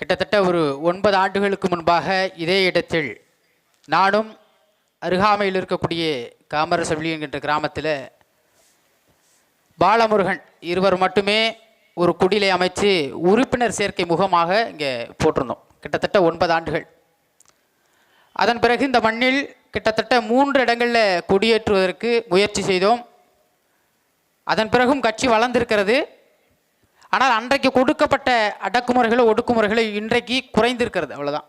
கிட்டத்தட்ட ஒரு 9 ஆண்டுகளுக்கு முன்பாக இதே இடத்தில் நானும் அருகாமையில் இருக்கக்கூடிய காமரசவள்ளி என்கின்ற கிராமத்தில் பாலமுருகன் இருவர் மட்டுமே ஒரு குடிலை அமைச்சு உறுப்பினர் சேர்க்கை முகமாக இங்கே போட்டிருந்தோம். கிட்டத்தட்ட 9 ஆண்டுகள். அதன் பிறகு இந்த மண்ணில் கிட்டத்தட்ட 3 இடங்களில் குடியேற்றுவதற்கு முயற்சி செய்தோம். அதன் பிறகும் கட்சி வளர்ந்திருக்கிறது. ஆனால் அன்றைக்கு கொடுக்கப்பட்ட அடக்குமுறைகளோ ஒடுக்குமுறைகளோ இன்றைக்கு குறைந்திருக்கிறது, அவ்வளோதான்.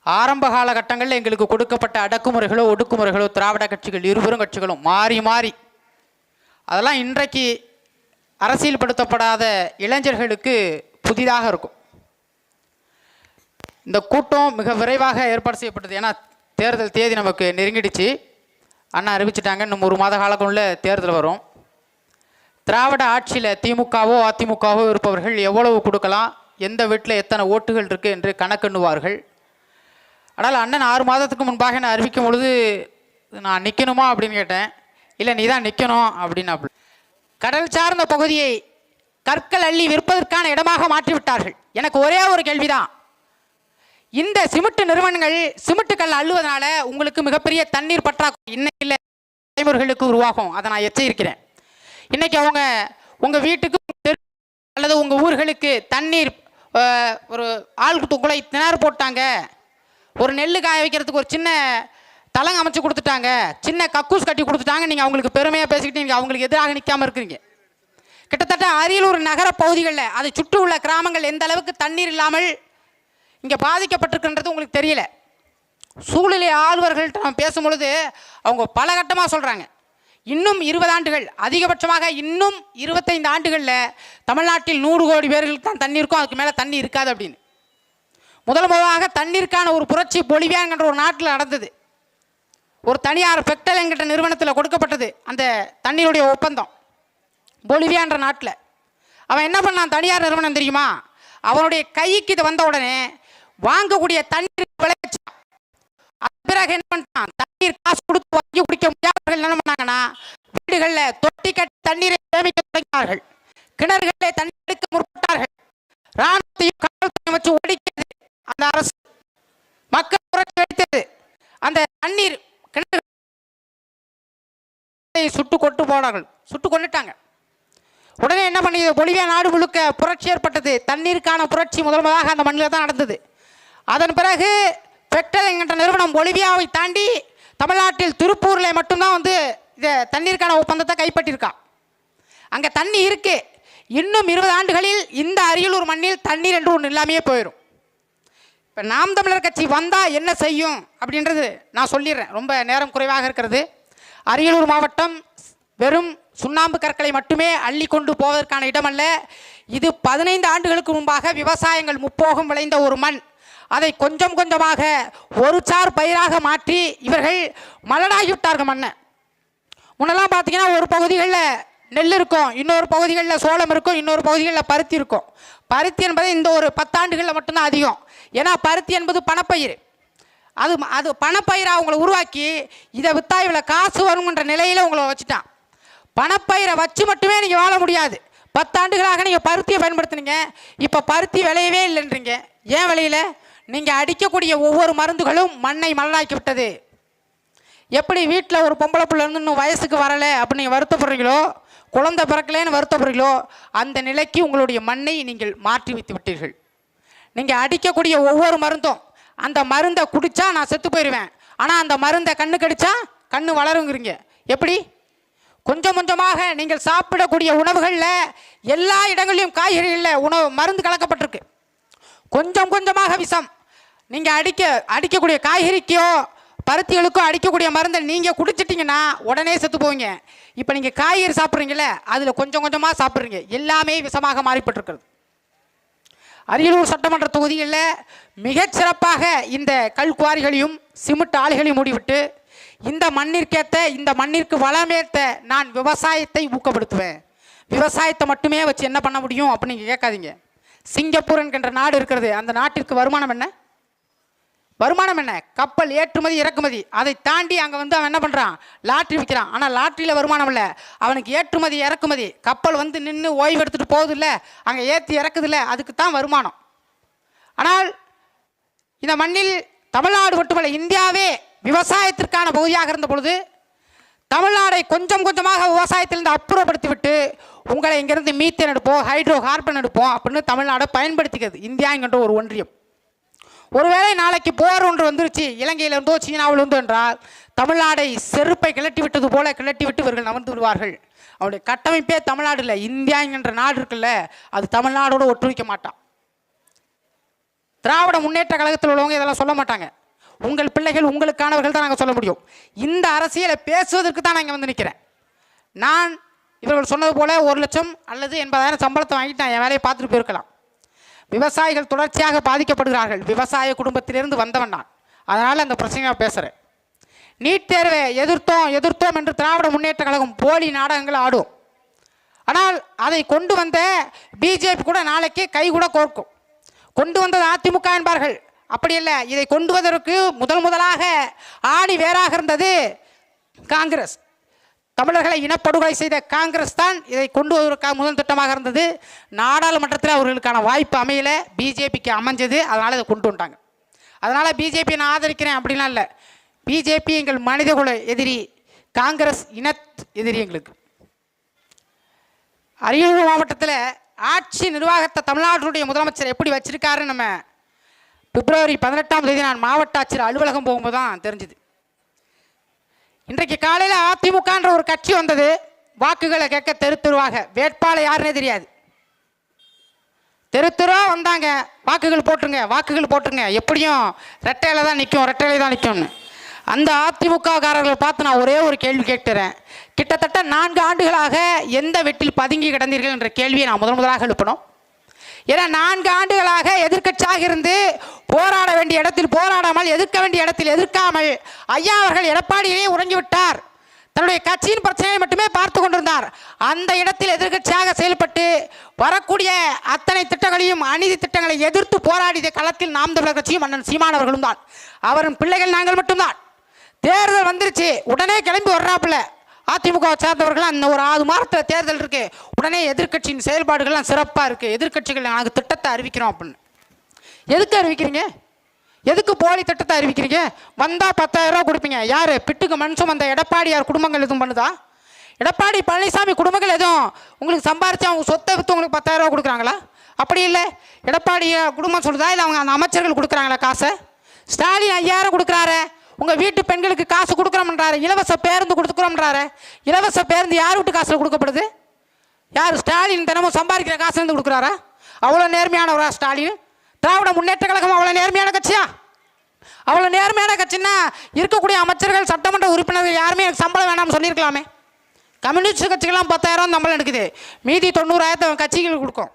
ஆரம்ப காலகட்டங்களில் எங்களுக்கு கொடுக்கப்பட்ட அடக்குமுறைகளோ ஒடுக்குமுறைகளோ திராவிட கட்சிகள் இருவரும் கட்சிகளும் மாறி மாறி அதெல்லாம் இன்றைக்கு அரசியல்படுத்தப்படாத இளைஞர்களுக்கு புதிதாக இருக்கும். இந்த கூட்டம் மிக விரைவாக ஏற்பாடு செய்யப்பட்டது. ஏன்னா தேர்தல் தேதி நமக்கு நெருங்கிடுச்சு. அண்ணா அறிவிச்சிட்டாங்க, இன்னும் 1 மாத காலக்குள்ள தேர்தல் வரும். திராவிட ஆட்சியில் திமுகவோ அதிமுகவோ இருப்பவர்கள் எவ்வளவு கொடுக்கலாம், எந்த வீட்டில் எத்தனை ஓட்டுகள் இருக்குது என்று கணக்கெண்ணுவார்கள். ஆனால் அண்ணன் 6 மாதத்துக்கு முன்பாக நான் அறிவிக்கும் பொழுது நான் நிற்கணுமா அப்படின்னு கேட்டேன். இல்லை, நீ தான் நிற்கணும் அப்படின்னா. கடல் சார்ந்த பகுதியை கற்கள் அள்ளி விற்பதற்கான இடமாக மாற்றிவிட்டார்கள். எனக்கு ஒரே ஒரு கேள்விதான், இந்த சிமெண்ட் நிறுவனங்கள் சிமெண்ட்டுகள் அள்ளுவதனால உங்களுக்கு மிகப்பெரிய தண்ணீர் பற்றாக்குறை இன்னைக்கு தலைமுறைகளுக்கு உருவாகும். அதை நான் எச்சரிக்கிறேன். இன்னைக்கு அவங்க உங்கள் வீட்டுக்கு அல்லது உங்கள் ஊர்களுக்கு தண்ணீர் ஒரு ஆள் குழாய் கிணறு போட்டாங்க, ஒரு நெல் காய வைக்கிறதுக்கு ஒரு சின்ன தளங்க அமைச்சு கொடுத்துட்டாங்க, சின்ன கக்கூஸ் கட்டி கொடுத்துட்டாங்க. நீங்கள் அவங்களுக்கு பெருமையாக பேசிக்கிட்டு நீங்கள் அவங்களுக்கு எதிராக நிற்காமல் இருக்கிறீங்க. கிட்டத்தட்ட அரியலூர் நகர பகுதிகளில் அதை சுற்றி உள்ள கிராமங்கள் எந்த அளவுக்கு தண்ணீர் இல்லாமல் இங்கே பாதிக்கப்பட்டிருக்குன்றது உங்களுக்கு தெரியல. சூழ்நிலை ஆளுவர்கள்ட்ட நம்ம பேசும்பொழுது அவங்க பல கட்டமாக சொல்கிறாங்க, இன்னும் 20 ஆண்டுகள், அதிகபட்சமாக இன்னும் 25 ஆண்டுகளில் தமிழ்நாட்டில் 100 கோடி பேர்களுக்கு தான் தண்ணி இருக்கும், அதுக்கு மேலே தண்ணி இருக்காது அப்படின்னு. முதலாக தண்ணீருக்கான ஒரு புரட்சி பொலிவியா என்கின்ற ஒரு நாட்டில் நடந்தது. ஒரு தனியார் பெக்டல் என்கின்ற நிறுவனத்தில் கொடுக்கப்பட்டது அந்த தண்ணீருடைய ஒப்பந்தம் பொலிவியா என்ற நாட்டில். அவன் என்ன பண்ணான், தனியார் நிறுவனம் தெரியுமா, அவனுடைய கைக்கு இது வந்த உடனே வாங்கக்கூடிய தண்ணீர் விளைவிச்சான். பிறகு என்ன பண்ணிட்டான், தண்ணீர் காசு கொடுத்து வாங்கி குடிக்க முடியாதவர்கள் என்ன பண்ணாங்கன்னா வீடுகளில் தொட்டி கட்டி தண்ணீரை சேமிக்க தொடங்கினார்கள். கிணறுகளில் தண்ணீர் எடுக்க முற்பட்டார்கள். ராணுவத்தையும் காவல்துறையும் வச்சு ஒழிக்கிறது அந்த அரசு. மக்கள் புரட்சி அடித்தது. அந்த தண்ணீர் கிணறு சுட்டு கொண்டு போனார்கள், சுட்டு கொண்டுட்டாங்க. உடனே என்ன பண்ணியது, பொலிவியா நாடு முழுக்க புரட்சி ஏற்பட்டது. தண்ணீருக்கான புரட்சி முதலாக அந்த மண்ணில் தான் நடந்தது. அதன் பிறகு பெக்டல் என்கின்ற நிறுவனம் பொலிவியாவை தாண்டி தமிழ்நாட்டில் திருப்பூரில் மட்டும்தான் வந்து இந்த தண்ணீருக்கான ஒப்பந்தத்தை கைப்பற்றியிருக்கான். அங்கே தண்ணி இருக்கு. இன்னும் 20 ஆண்டுகளில் இந்த அரியலூர் மண்ணில் தண்ணீர் என்று ஒன்று இல்லாமையே போயிடும். இப்போ நாம் தமிழர் கட்சி வந்தால் என்ன செய்யும் அப்படின்றது நான் சொல்லிடுறேன், ரொம்ப நேரம் குறைவாக இருக்கிறது. அரியலூர் மாவட்டம் வெறும் சுண்ணாம்பு கற்களை மட்டுமே அள்ளி கொண்டு போவதற்கான இடமல்ல. இது 15 ஆண்டுகளுக்கு முன்பாக விவசாயங்கள் முப்போகம் விளைந்த ஒரு மண். அதை கொஞ்சம் கொஞ்சமாக ஒரு சார் பயிராக மாற்றி இவர்கள் மலடாகிவிட்டார்கள் மண்ணை. முன்னெல்லாம் பார்த்தீங்கன்னா ஒரு பகுதிகளில் நெல் இருக்கும், இன்னொரு பகுதிகளில் சோளம் இருக்கும், இன்னொரு பகுதிகளில் பருத்தி இருக்கும். பருத்தி என்பது இந்த ஒரு 10 ஆண்டுகளில் மட்டும்தான் அதிகம். ஏன்னா பருத்தி என்பது பணப்பயிர். அது பணப்பயிராக அவங்களை உருவாக்கி இதை விற்றா இவ்வளோ காசு வருங்கிற நிலையில் உங்களை வச்சுட்டான். பணப்பயிரை வச்சு மட்டுமே நீங்கள் வாழ முடியாது. 10 ஆண்டுகளாக நீங்கள் பருத்தியை பயன்படுத்துனீங்க, இப்போ பருத்தி விளையவே இல்லைன்றீங்க. ஏன் விளையில? நீங்கள் அடிக்கக்கூடிய ஒவ்வொரு மருந்துகளும் மண்ணை மலடாக்கி விட்டது. எப்படி வீட்டில் ஒரு பொம்பளை பிள்ளை இருந்து இன்னும் வயசுக்கு வரலை அப்படின்னு நீங்கள் வருத்தப்படுறீங்களோ, குழந்தை பிறக்கலேன்னு வருத்தப்படுறீங்களோ, அந்த நிலைக்கு உங்களுடைய மண்ணை நீங்கள் மாற்றி வைத்து விட்டீர்கள். நீங்கள் அடிக்கக்கூடிய ஒவ்வொரு மருந்தும், அந்த மருந்தை குடித்தா நான் செத்து போயிடுவேன், ஆனால் அந்த மருந்தை கண்ணு கடிச்சா கண்ணு வளருங்கிறீங்க. எப்படி? கொஞ்சம் கொஞ்சமாக நீங்கள் சாப்பிடக்கூடிய உணவுகளில் எல்லா இடங்களிலும் காய்கறிகளில் உணவு மருந்து கலக்கப்பட்டிருக்கு. கொஞ்சம் கொஞ்சமாக விஷம். நீங்கள் அடிக்கக்கூடிய காய்கறிக்கோ பருத்திகளுக்கோ அடிக்கக்கூடிய மருந்தை நீங்கள் குடிச்சிட்டிங்கன்னா உடனே செத்து போவீங்க. இப்போ நீங்கள் காய்கறி சாப்பிட்றீங்கள, அதில் கொஞ்சம் கொஞ்சமாக சாப்பிட்றீங்க, எல்லாமே விஷமாக மாறிப்பட்டிருக்கிறது. அரியலூர் சட்டமன்ற தொகுதிகளில் மிகச்சிறப்பாக இந்த கல்குவாரிகளையும் சிமெண்ட் ஆலைகளையும் மூடிவிட்டு இந்த மண்ணிற்கேற்ற இந்த மண்ணிற்கு வளமேற்ற நான் விவசாயத்தை ஊக்கப்படுத்துவேன். விவசாயத்தை மட்டுமே வச்சு என்ன பண்ண முடியும் அப்படின்னு நீங்கள் கேட்காதீங்க. சிங்கப்பூர் என்கின்ற நாடு இருக்கிறது. அந்த நாட்டிற்கு வருமானம் என்ன? வருமானம் என்ன? கப்பல் ஏற்றுமதி இறக்குமதி. அதை தாண்டி அங்கே வந்து அவன் என்ன பண்ணுறான், லாட்ரி விற்கிறான். ஆனால் லாட்ரியில் வருமானம் இல்லை, அவனுக்கு ஏற்றுமதி இறக்குமதி. கப்பல் வந்து நின்று ஓய்வு எடுத்துகிட்டு போகுது இல்லை, அங்கே ஏற்றி இறக்குது இல்லை, அதுக்கு தான் வருமானம். ஆனால் இந்த மண்ணில் தமிழ்நாடு மட்டுமல்ல இந்தியாவே விவசாயத்திற்கான பகுதியாக இருந்த பொழுது தமிழ்நாடை கொஞ்சம் கொஞ்சமாக விவசாயத்திலிருந்து அப்புறப்படுத்திவிட்டு உங்களை இங்கிருந்து மீத்தேன் எடுப்போம், ஹைட்ரோ கார்பன் எடுப்போம் அப்படின்னு தமிழ்நாடை பயன்படுத்திக்கிறது இந்தியா என்கின்ற ஒரு ஒன்றியம். ஒருவேளை நாளைக்கு போர் ஒன்று வந்துருச்சு இலங்கையிலிருந்தோ சீனாவிலிருந்தோ என்றால் தமிழ்நாடை செருப்பை கிளட்டி விட்டது போல கிளட்டி விட்டு இவர்கள் நகர்ந்து விடுவார்கள். அவருடைய கட்டமைப்பே தமிழ்நாடு இல்லை, இந்தியா என்கின்ற நாடு இருக்குல்ல, அது தமிழ்நாடோடு ஒற்றுவிக்க மாட்டான். திராவிட முன்னேற்ற கழகத்தில் உள்ளவங்க இதெல்லாம் சொல்ல மாட்டாங்க. உங்கள் பிள்ளைகள் உங்களுக்கானவர்கள் தான் நாங்கள் சொல்ல முடியும். இந்த அரசியலை பேசுவதற்கு தான் நான் இங்கே வந்து நிற்கிறேன். நான் இவர்கள் சொன்னது போல 1 லட்சம் அல்லது 80,000 சம்பளத்தை வாங்கிட்டு நான் என் வேலையை பார்த்துட்டு போயிருக்கலாம். விவசாயிகள் தொடர்ச்சியாக பாதிக்கப்படுகிறார்கள். விவசாய குடும்பத்திலிருந்து வந்தவன் நான், அதனால் அந்த பிரச்சனையாக பேசுகிறேன். நீட் தேர்வை எதிர்த்தோம் என்று திராவிட முன்னேற்ற கழகம் போலி நாடகங்கள் ஆடும். ஆனால் அதை கொண்டு வந்த பிஜேபி கூட நாளைக்கு கை கூட கோர்க்கும். கொண்டு வந்தது அதிமுக என்பார்கள், அப்படி இல்லை. இதை கொண்டு வந்ததற்கு முதலாக ஆணி வேறாக இருந்தது காங்கிரஸ். தமிழர்களை இனப்படுகொலை செய்த காங்கிரஸ் தான் இதை கொண்டு வருவதற்காக முதல் திட்டமாக இருந்தது. நாடாளுமன்றத்தில் அவர்களுக்கான வாய்ப்பு அமையல, பிஜேபிக்கு அமைஞ்சது, அதனால் இதை கொண்டு வந்துட்டாங்க. அதனால் பிஜேபி நான் ஆதரிக்கிறேன் அப்படிலாம் இல்லை. பிஜேபி எங்கள் மனிதகுல எதிரி, காங்கிரஸ் இன எதிரி எங்களுக்கு. அரியலூர் மாவட்டத்தில் ஆட்சி நிர்வாகத்தை தமிழ்நாட்டினுடைய முதலமைச்சர் எப்படி வச்சிருக்காருன்னு நம்ம பிப்ரவரி 18ஆம் தேதி நான் மாவட்ட ஆட்சியர் அலுவலகம் போகும்போது தான் தெரிஞ்சுது. இன்றைக்கு காலையில் அதிமுகன்ற ஒரு கட்சி வந்தது, வாக்குகளை கேட்க தெருவாக. வேட்பாளர் யாருன்னே தெரியாது. தெருவா வந்தாங்க, வாக்குகள் போட்டுருங்க, எப்படியும் ரெட்டையில தான் நிற்கும்னு. அந்த அதிமுக காரர்களை பார்த்து நான் ஒரே ஒரு கேள்வி கேட்கிறேன். கிட்டத்தட்ட 4 ஆண்டுகளாக எந்த வெட்டில் பதுங்கி கிடந்தீர்கள் என்ற கேள்வியை நான் முதலாக எழுப்பணும். ஏன்னா 4 ஆண்டுகளாக எதிர்க்கட்சியாக இருந்து போராட வேண்டிய இடத்தில் போராடாமல், எதிர்க்க வேண்டிய இடத்தில் எதிர்க்காமல் ஐயா அவர்கள் எடப்பாடியே உறங்கிவிட்டார். தன்னுடைய கட்சியின் பிரச்சனையை மட்டுமே பார்த்து கொண்டிருந்தார். அந்த இடத்தில் எதிர்க்கட்சியாக செயல்பட்டு வரக்கூடிய அத்தனை திட்டங்களையும், அநீதி திட்டங்களை எதிர்த்து போராடிய களத்தில் நாம் தமிழர் கட்சியும் அண்ணன் சீமான் அவர்களும் தான். அவரின் பிள்ளைகள் நாங்கள் மட்டும்தான். தேர்தல் வந்துருச்சு, உடனே கிளம்பி வர்றாப்புல அதிமுக சேர்ந்தவர்கள். அந்த ஒரு 6 மாதத்தில் தேர்தல் இருக்கு, உடனே எதிர்க்கட்சியின் செயல்பாடுகள்லாம் சிறப்பாக இருக்குது, எதிர்க்கட்சிகள் நாங்கள் திட்டத்தை அறிவிக்கிறோம் அப்படின்னு. எதுக்கு அறிவிக்கிறீங்க? எதுக்கு போலி திட்டத்தை அறிவிக்கிறீங்க? வந்தால் 10,000 ரூபா கொடுப்பீங்க. யார் பிட்டுக்கு மனுஷம் வந்த எடப்பாடியார் குடும்பங்கள் எதுவும் பண்ணுதா? எடப்பாடி பழனிசாமி குடும்பங்கள் எதுவும் உங்களுக்கு சம்பாரித்து அவங்க சொத்தை விற்று உங்களுக்கு 10,000 ரூபா கொடுக்குறாங்களா? அப்படி இல்லை. எடப்பாடி குடும்பம் சொல்லுதா, இல்லை அவங்க அந்த அமைச்சர்கள் கொடுக்குறாங்களா காசை? ஸ்டாலின் 5000 கொடுக்குறாரு, உங்கள் வீட்டு பெண்களுக்கு காசு கொடுக்குறோம்ன்றாரு, இலவச பேருந்து கொடுக்குறோம்ன்றாரு. இலவச பேருந்து யார் வீட்டு காசில் கொடுக்கப்படுது? யார்? ஸ்டாலின் தினமும் சம்பாதிக்கிற காசுலேருந்து கொடுக்குறாரா? அவ்வளோ நேர்மையானவரா ஸ்டாலின்? திராவிட முன்னேற்ற கழகம் அவ்வளோ நேர்மையான கட்சியா? அவ்வளோ நேர்மையான கட்சின்னா இருக்கக்கூடிய அமைச்சர்கள், சட்டமன்ற உறுப்பினர்கள் யாருமே எனக்கு சம்பளம் வேணாம்னு சொல்லியிருக்கலாமே. கம்யூனிஸ்ட் கட்சிகள்லாம் 10,000 சம்பளம் எடுக்குது, மீதி 90,000 கட்சிகளுக்கு கொடுக்கும்.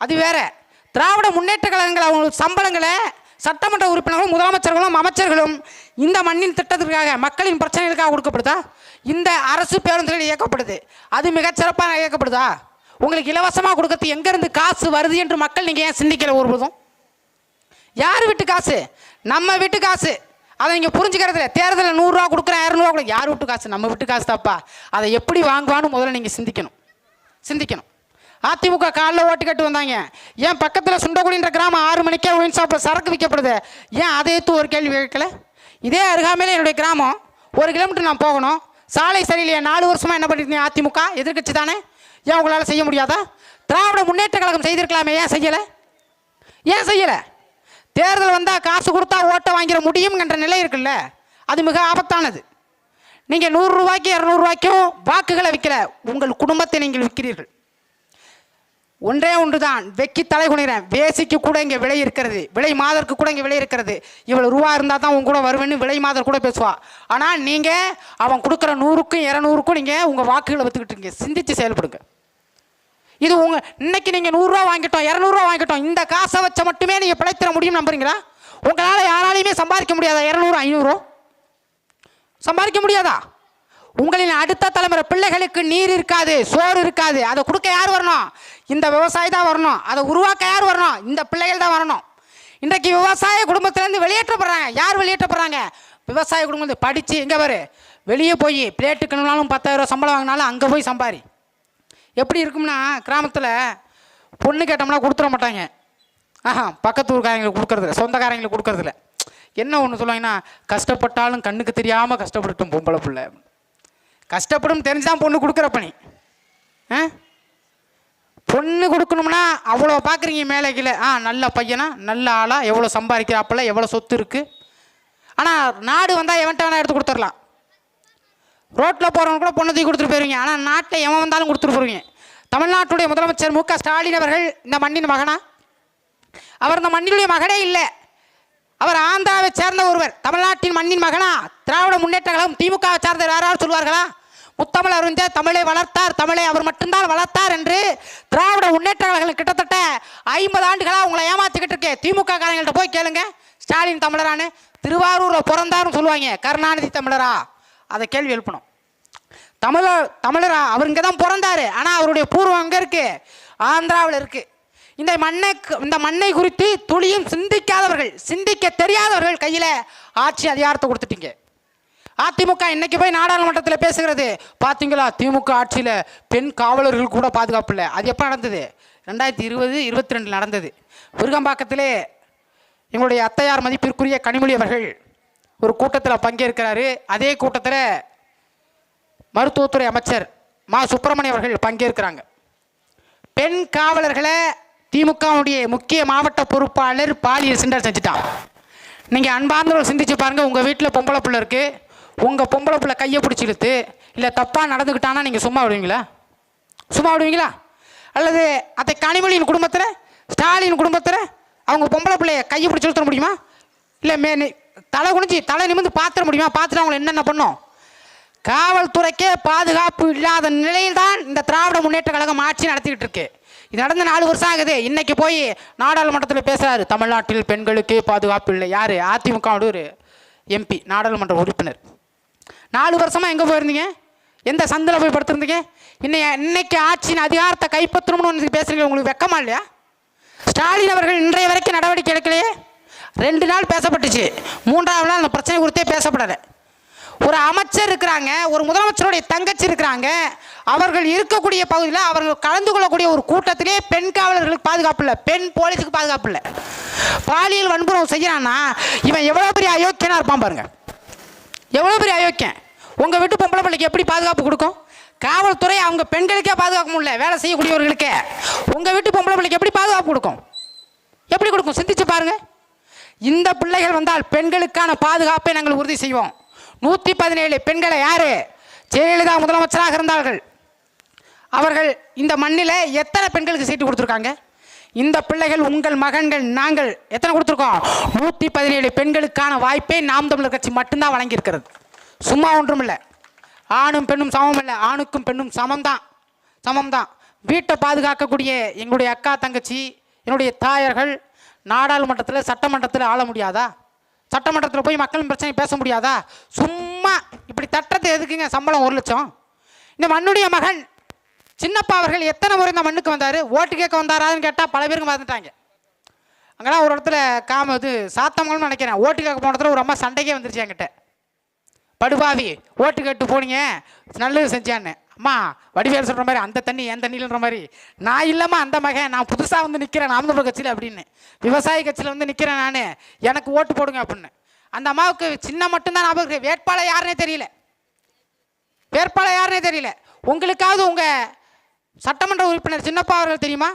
அது வேற. திராவிட முன்னேற்ற கழகங்கள் அவங்களுக்கு சம்பளங்களை சட்டமன்ற உறுப்பினர்களும் முதலமைச்சர்களும் அமைச்சர்களும் இந்த மண்ணின் திட்டத்திற்காக, மக்களின் பிரச்சனைகளுக்காக கொடுக்கப்படுதா? இந்த அரசு பேருந்துகள் இயக்கப்படுது, அது மிகச்சிறப்பாக இயக்கப்படுதா? உங்களுக்கு இலவசமாக கொடுக்கறது எங்கேருந்து காசு வருது என்று மக்கள் நீங்கள் ஏன் சிந்திக்கல ஒருபோதும்? யார் வீட்டு காசு? நம்ம வீட்டு காசு. அதை நீங்கள் புரிஞ்சுக்கிறது இல்லை. தேர்தலில் 100 ரூபா கொடுக்குறேன், 200 ரூபா கொடுக்குறேன். யார் வீட்டு காசு? நம்ம வீட்டு காசு தாப்பா. அதை எப்படி வாங்குவான்னு முதல்ல நீங்கள் சிந்திக்கணும். அதிமுக காலில் ஓட்டு கட்டு வந்தாங்க. ஏன் பக்கத்தில் சுண்டகுடின்ற கிராமம் 6 மணிக்கே ஒயின் ஷாப்பில் சரக்கு விற்கப்படுது, ஏன் அதை எடுத்து ஒரு கேள்வி கேட்கல? இதே அருகாமையில் என்னுடைய கிராமம், 1 கிலோமீட்டர் நான் போகணும், சாலை சரியில்லையா? 4 வருஷமாக என்ன பண்ணிருந்தீங்க? அதிமுக எதிர்க்கட்சி தானே, ஏன் உங்களால் செய்ய முடியாதா? திராவிட முன்னேற்ற கழகம் செய்திருக்கலாமே, ஏன் செய்யலை? தேர்தல் வந்தால் காசு கொடுத்தா ஓட்டை வாங்கிட முடியும் என்ற நிலை இருக்குல்ல, அது மிக ஆபத்தானது. நீங்கள் 100 ரூபாய்க்கு 200 ரூபாய்க்கும் வாக்குகளை விற்கல, உங்கள் குடும்பத்தை நீங்கள் விற்கிறீர்கள். ஒன்றே ஒன்று தான், வெக்கி தலை குனிகிறேன். வேசிக்கு கூட இங்கே விலை இருக்கிறது, விலை மாதருக்கு கூட இங்கே விலை இருக்கிறது. இவ்வளோ ரூபா இருந்தால் தான் உங்க கூட வருவேன்னு விலை மாதர் கூட பேசுவா. ஆனால் நீங்கள் அவன் கொடுக்குற 100க்கும் 200க்கும் நீங்கள் உங்கள் வாக்குகளை விற்றுக்கிட்டு இருக்கீங்க. சிந்தித்து செயல்படுங்க. இது இன்னைக்கு நீங்கள் 100 ரூபா வாங்கிட்டோம், 200 ரூபா வாங்கிட்டோம், இந்த காசை வச்ச மட்டுமே நீங்கள் பிழைத்திட முடியும் நம்புறீங்களா? உங்களால் யாராலையுமே சம்பாதிக்க முடியாதா? 200 500 சம்பாதிக்க முடியாதா? உங்களின் அடுத்த தலைமுறை பிள்ளைகளுக்கு நீர் இருக்காது, சோறு இருக்காது. அதை கொடுக்க யார் வரணும்? இந்த விவசாயி தான் வரணும். அதை உருவாக்க யார் வரணும்? இந்த பிள்ளைகள் தான் வரணும். இன்றைக்கு விவசாய குடும்பத்திலேருந்து வெளியேற்றப்படுறாங்க. யார் வெளியேற்றப்படுறாங்க? விவசாய குடும்பம் படித்து எங்கே பாரு, வெளியே போய் பிளேட்டு கிணாலும் 10,000 சம்பளம் வாங்கினாலும் அங்கே போய் சம்பாரி. எப்படி இருக்கும்னா, கிராமத்தில் பொண்ணு கேட்டோம்னா கொடுத்துட மாட்டாங்க. பக்கத்து ஊர்காரங்களுக்கு கொடுக்கறதில்ல, சொந்தக்காரங்களுக்கு கொடுக்கறதில்ல. என்ன ஒன்று சொல்லுவாங்கன்னா, கஷ்டப்பட்டாலும் கண்ணுக்கு தெரியாமல் கஷ்டப்பட்டுட்டும் பொம்பளை பிள்ளை. கஷ்டப்படும் தெரிஞ்சுதான் பொண்ணு கொடுக்குற பணி. பொண்ணு கொடுக்கணும்னா அவ்வளோ பார்க்குறீங்க மேலே கீழே. நல்ல பையனா, நல்ல ஆளா, எவ்வளோ சம்பாதிக்கிறாப்பில்ல, எவ்வளோ சொத்து இருக்குது. ஆனால் நாடு வந்தால் எவன்ட்ட வேணால் எடுத்து கொடுத்துடலாம். ரோட்டில் போகிறவங்க கூட பொண்ணு தூக்கி கொடுத்துட்டு போயிருவீங்க. ஆனால் நாட்டில் எவன் வந்தாலும் கொடுத்துட்டு போயிருவீங்க. தமிழ்நாட்டுடைய முதலமைச்சர் மு க ஸ்டாலின் அவர்கள் இந்த மண்ணின் மகனா? அவர் இந்த மண்ணினுடைய மகனே இல்லை. அவர் ஆந்திராவை சேர்ந்த ஒருவர். தமிழ்நாட்டின் மண்ணின் மகனா? திராவிட முன்னேற்ற கழகம் திமுகவை சார்ந்த யாராவது சொல்வார்களா? முத்தமிழ் அறிஞர் தமிழை வளர்த்தார், தமிழை அவர் மட்டும்தான் வளர்த்தார் என்று திராவிட முன்னேற்ற கழகம் கிட்டத்தட்ட 50 ஆண்டுகளாக உங்களை ஏமாற்றிக்கிட்டு இருக்கேன். திமுக காரங்கள்ட்ட போய் கேளுங்க, ஸ்டாலின் தமிழரானு. திருவாரூரில் பிறந்தாருன்னு சொல்லுவாங்க, கருணாநிதி தமிழரா? அதை கேள்வி எழுப்பணும். தமிழரா? அவர் இங்கே தான் பிறந்தாரு, ஆனால் அவருடைய பூர்வம் அங்கே இருக்கு, ஆந்திராவில் இருக்கு. இந்த மண்ணை குறித்து துளியும் சிந்திக்காதவர்கள், சிந்திக்க தெரியாதவர்கள் கையில் ஆட்சி அதிகாரத்தை கொடுத்துட்டீங்க. அதிமுக இன்னைக்கு போய் நாடாளுமன்றத்தில் பேசுகிறது, பார்த்தீங்களா திமுக ஆட்சியில் பெண் காவலர்கள் கூட பாதுகாப்பு இல்லை. அது எப்போ நடந்தது? 2020-22 நடந்தது. விருகம்பாக்கத்திலே எங்களுடைய அத்தையார் மதிப்பிற்குரிய கனிமொழி அவர்கள் ஒரு கூட்டத்தில் பங்கேற்கிறாரு. அதே கூட்டத்தில் மருத்துவத்துறை அமைச்சர் மா சுப்பிரமணியம் அவர்கள் பங்கேற்கிறாங்க. பெண் காவலர்களை திமுகவுடைய முக்கிய மாவட்ட பொறுப்பாளர் பாலியல் சிண்டல் செஞ்சுட்டான். நீங்கள் அன்பார்ந்தவர்கள் சிந்திச்சு பாருங்கள். உங்கள் வீட்டில் பொம்பளை பிள்ளை இருக்குது, உங்கள் பொம்பளை பிள்ளை கையை பிடிச்சி இழுத்து இல்லை தப்பாக நடந்துக்கிட்டானா நீங்கள் சும்மா விடுவீங்களா? சும்மா விடுவீங்களா? அல்லது அதை கனிமொழியின் குடும்பத்தில், ஸ்டாலின் குடும்பத்தில் அவங்க பொம்பளை பிள்ளைய கையை பிடிச்சி இழுத்துட முடியுமா? இல்லை தலை குனிஞ்சு தலை நிமிர்ந்து பார்த்துட முடியுமா? பார்த்துட்டு அவங்களை என்னென்ன பண்ணும்? காவல்துறைக்கே பாதுகாப்பு இல்லாத நிலையில் தான் இந்த திராவிட முன்னேற்ற கழகம் ஆட்சி நடத்திக்கிட்டு இருக்கு. இது நடந்து 4 வருஷம் ஆகுது. இன்னைக்கு போய் நாடாளுமன்றத்தில் பேசுறாரு, தமிழ்நாட்டில் பெண்களுக்கே பாதுகாப்பு இல்லை. யார்? அதிமுக ஒரு எம்பி, நாடாளுமன்ற உறுப்பினர். 4 வருஷமா எங்கே போயிருந்தீங்க? எந்த சந்தில் போய் படுத்திருந்தீங்க? இன்னைக்கு ஆட்சியின் அதிகாரத்தை கைப்பற்றணும்னு பேசுறீங்க. உங்களுக்கு வெக்கமா இல்லையா? ஸ்டாலின் அவர்கள் இன்றைய வரைக்கும் நடவடிக்கை எடுக்கலையே. 2 நாள் பேசப்பட்டுச்சு, 3ஆவது நாள் அந்த பிரச்சனை குறித்தே பேசப்படலை. ஒரு அமைச்சர் இருக்கிறாங்க, ஒரு முதலமைச்சருடைய தங்கச்சி இருக்கிறாங்க, அவர்கள் இருக்கக்கூடிய பகுதியில் அவர்கள் கலந்து கொள்ளக்கூடிய ஒரு கூட்டத்திலே பெண் காவலர்களுக்கு பாதுகாப்பு இல்லை, பெண் போலீஸுக்கு பாதுகாப்பு இல்லை. பாலியல் வன்புணர்வு செய்யறான்னா இவன் எவ்வளோ பெரிய அயோக்கியனா இருப்பான் பாருங்க. எவ்வளோ பெரிய அயோக்கியன். உங்கள் வீட்டு பொம்பளை பிள்ளைக்கு எப்படி பாதுகாப்பு கொடுக்கும்? காவல்துறை அவங்க பெண்களுக்கே பாதுகாக்க முடியல, வேலை செய்யக்கூடியவர்களுக்கே. உங்கள் வீட்டு பொம்பளை பிள்ளைக்கு எப்படி பாதுகாப்பு கொடுக்கும்? எப்படி கொடுக்கும்? சிந்திச்சு பாருங்க. இந்த பிள்ளைகள் வந்தால் பெண்களுக்கான பாதுகாப்பை நாங்கள் உறுதி செய்வோம். 117 பெண்களை யாரு? ஜெயலலிதா முதலமைச்சராக இருந்தார்கள். அவர்கள் இந்த மண்ணில் எத்தனை பெண்களுக்கு சீட்டு கொடுத்துருக்காங்க? இந்த பிள்ளைகள் உங்கள் மகன்கள் நாங்கள் எத்தனை கொடுத்துருக்கோம்? 117 பெண்களுக்கான வாய்ப்பை நாம் தமிழர் கட்சி மட்டும்தான் வழங்கியிருக்கிறது. சும்மா ஒன்றும் இல்லை. ஆணும் பெண்ணும் சமம் இல்லை, ஆணுக்கும் பெண்ணும் சமம்தான். வீட்டை பாதுகாக்கக்கூடிய எங்களுடைய அக்கா தங்கச்சி, என்னுடைய தாயர்கள் நாடாளுமன்றத்தில் சட்டமன்றத்தில் ஆள முடியாதா? சட்டமன்றத்தில் போய் மக்களின் பிரச்சனை பேச முடியாதா? சும்மா இப்படி தட்டத்தை எதுக்குங்க? சம்பளம் 1 லட்சம். இந்த மண்ணுடைய மகன் சின்னப்பா அவர்கள் எத்தனை முறை இந்த மண்ணுக்கு வந்தார்? ஓட்டு கேட்க வந்தாரான்னு கேட்டால் பல பேருக்கு மறந்துட்டாங்க. அங்கெல்லாம் ஒரு இடத்துல சாத்தமங்கலம்னு நினைக்கிறேன், ஓட்டு கேட்க போன இடத்துல ஒரு அம்மா சண்டைக்கே வந்துருச்சு என்கிட்ட. படுபாவி, ஓட்டு கேட்டு போனீங்க, நல்லது செஞ்சான்னு. அம்மா வடிவேல் சொல்கிற மாதிரி அந்த தண்ணி என் தண்ணியில்ன்ற மாதிரி, நான் இல்லைம்மா அந்த மகன், நான் புதுசாக வந்து நிற்கிறேன் நாம் தமிழர் கட்சியில் அப்படின்னு, விவசாய கட்சியில் வந்து நிற்கிறேன் நான், எனக்கு ஓட்டு போடுங்க அப்படின்னு. அந்த அம்மாவுக்கு சின்ன மட்டும்தான் ஞாபகம், வேட்பாளர் யாருன்னே தெரியல. உங்களுக்காவது உங்கள் சட்டமன்ற உறுப்பினர் சின்னப்பா அவர்கள் தெரியுமா?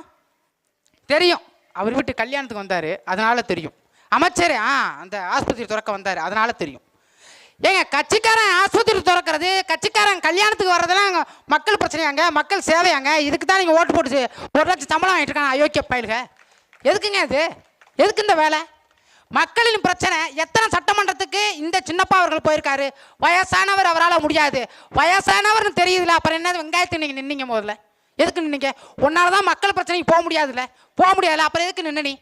தெரியும். அவர் வீட்டு கல்யாணத்துக்கு வந்தார், அதனால் தெரியும். அமைச்சர் அந்த ஆஸ்பத்திரி திறக்க வந்தார், அதனால் தெரியும். ஏங்க, கட்சிக்காரன் ஆஸ்பத்திரி திறக்கிறது, கட்சிக்காரன் கல்யாணத்துக்கு வர்றதெல்லாம் மக்கள் பிரச்சனையாங்க, மக்கள் சேவையாங்க. இதுக்கு தான் நீங்கள் ஓட்டு போட்டு 1 லட்சம் சம்பளம் வாங்கிட்டு இருக்காங்க அயோக்கிய பயிலுங்க. எதுக்குங்க இது? எதுக்கு இந்த வேலை? மக்களின் பிரச்சனை. எத்தனை சட்டமன்றத்துக்கு இந்த சின்னப்பா அவர்கள் போயிருக்காரு? வயசானவர், அவரால் முடியாது. வயசானவர்னு தெரியுதுல, அப்புறம் என்ன வெங்காயத்துக்கு நீங்கள் நின்னீங்க? முதல்ல எதுக்கு நின்னீங்க? உன்னால தான் மக்கள் பிரச்சனைக்கு போக முடியாதுல்ல, அப்புறம் எதுக்கு நின்று? நீ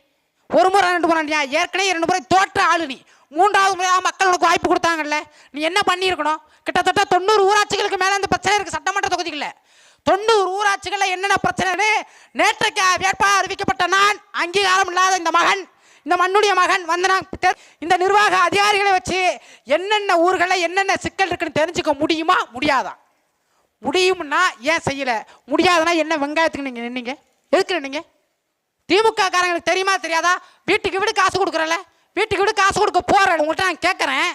1 முறை 2 முறை ஏற்கனவே 2 முறை தோற்ற ஆளு நீ. 3ஆவது முறையாக மக்கள் உனக்கு வாய்ப்பு கொடுத்தாங்கல்ல, நீ என்ன பண்ணியிருக்கணும்? கிட்டத்தட்ட 90 ஊராட்சிகளுக்கு மேலே அந்த பிரச்சனை இருக்குது சட்டமன்ற தொகுதிகளில். 90 ஊராட்சிகளில் என்னென்ன பிரச்சனை? நேற்றைக்கு வேட்பாளர் அறிவிக்கப்பட்ட நான், அங்கீகாரம் இல்லாத இந்த மகன், இந்த மண்ணுடைய மகன் வந்து இந்த நிர்வாக அதிகாரிகளை வச்சு என்னென்ன ஊர்களில் என்னென்ன சிக்கல் இருக்குன்னு தெரிஞ்சுக்க முடியுமா? முடியாதா? முடியும்னா ஏன் செய்யலை? முடியாதுன்னா என்ன வெங்காயத்துக்கு நீங்கள் நின்னீங்க? எதுக்கு நின்னீங்க? திமுக காரங்களுக்கு தெரியுமா தெரியாதா? வீட்டுக்கு வீடு காசு கொடுக்குறல, வீட்டுக்கு வீடு காசு கொடுக்க போகிறேன். உங்கள்கிட்ட நான் கேட்குறேன்,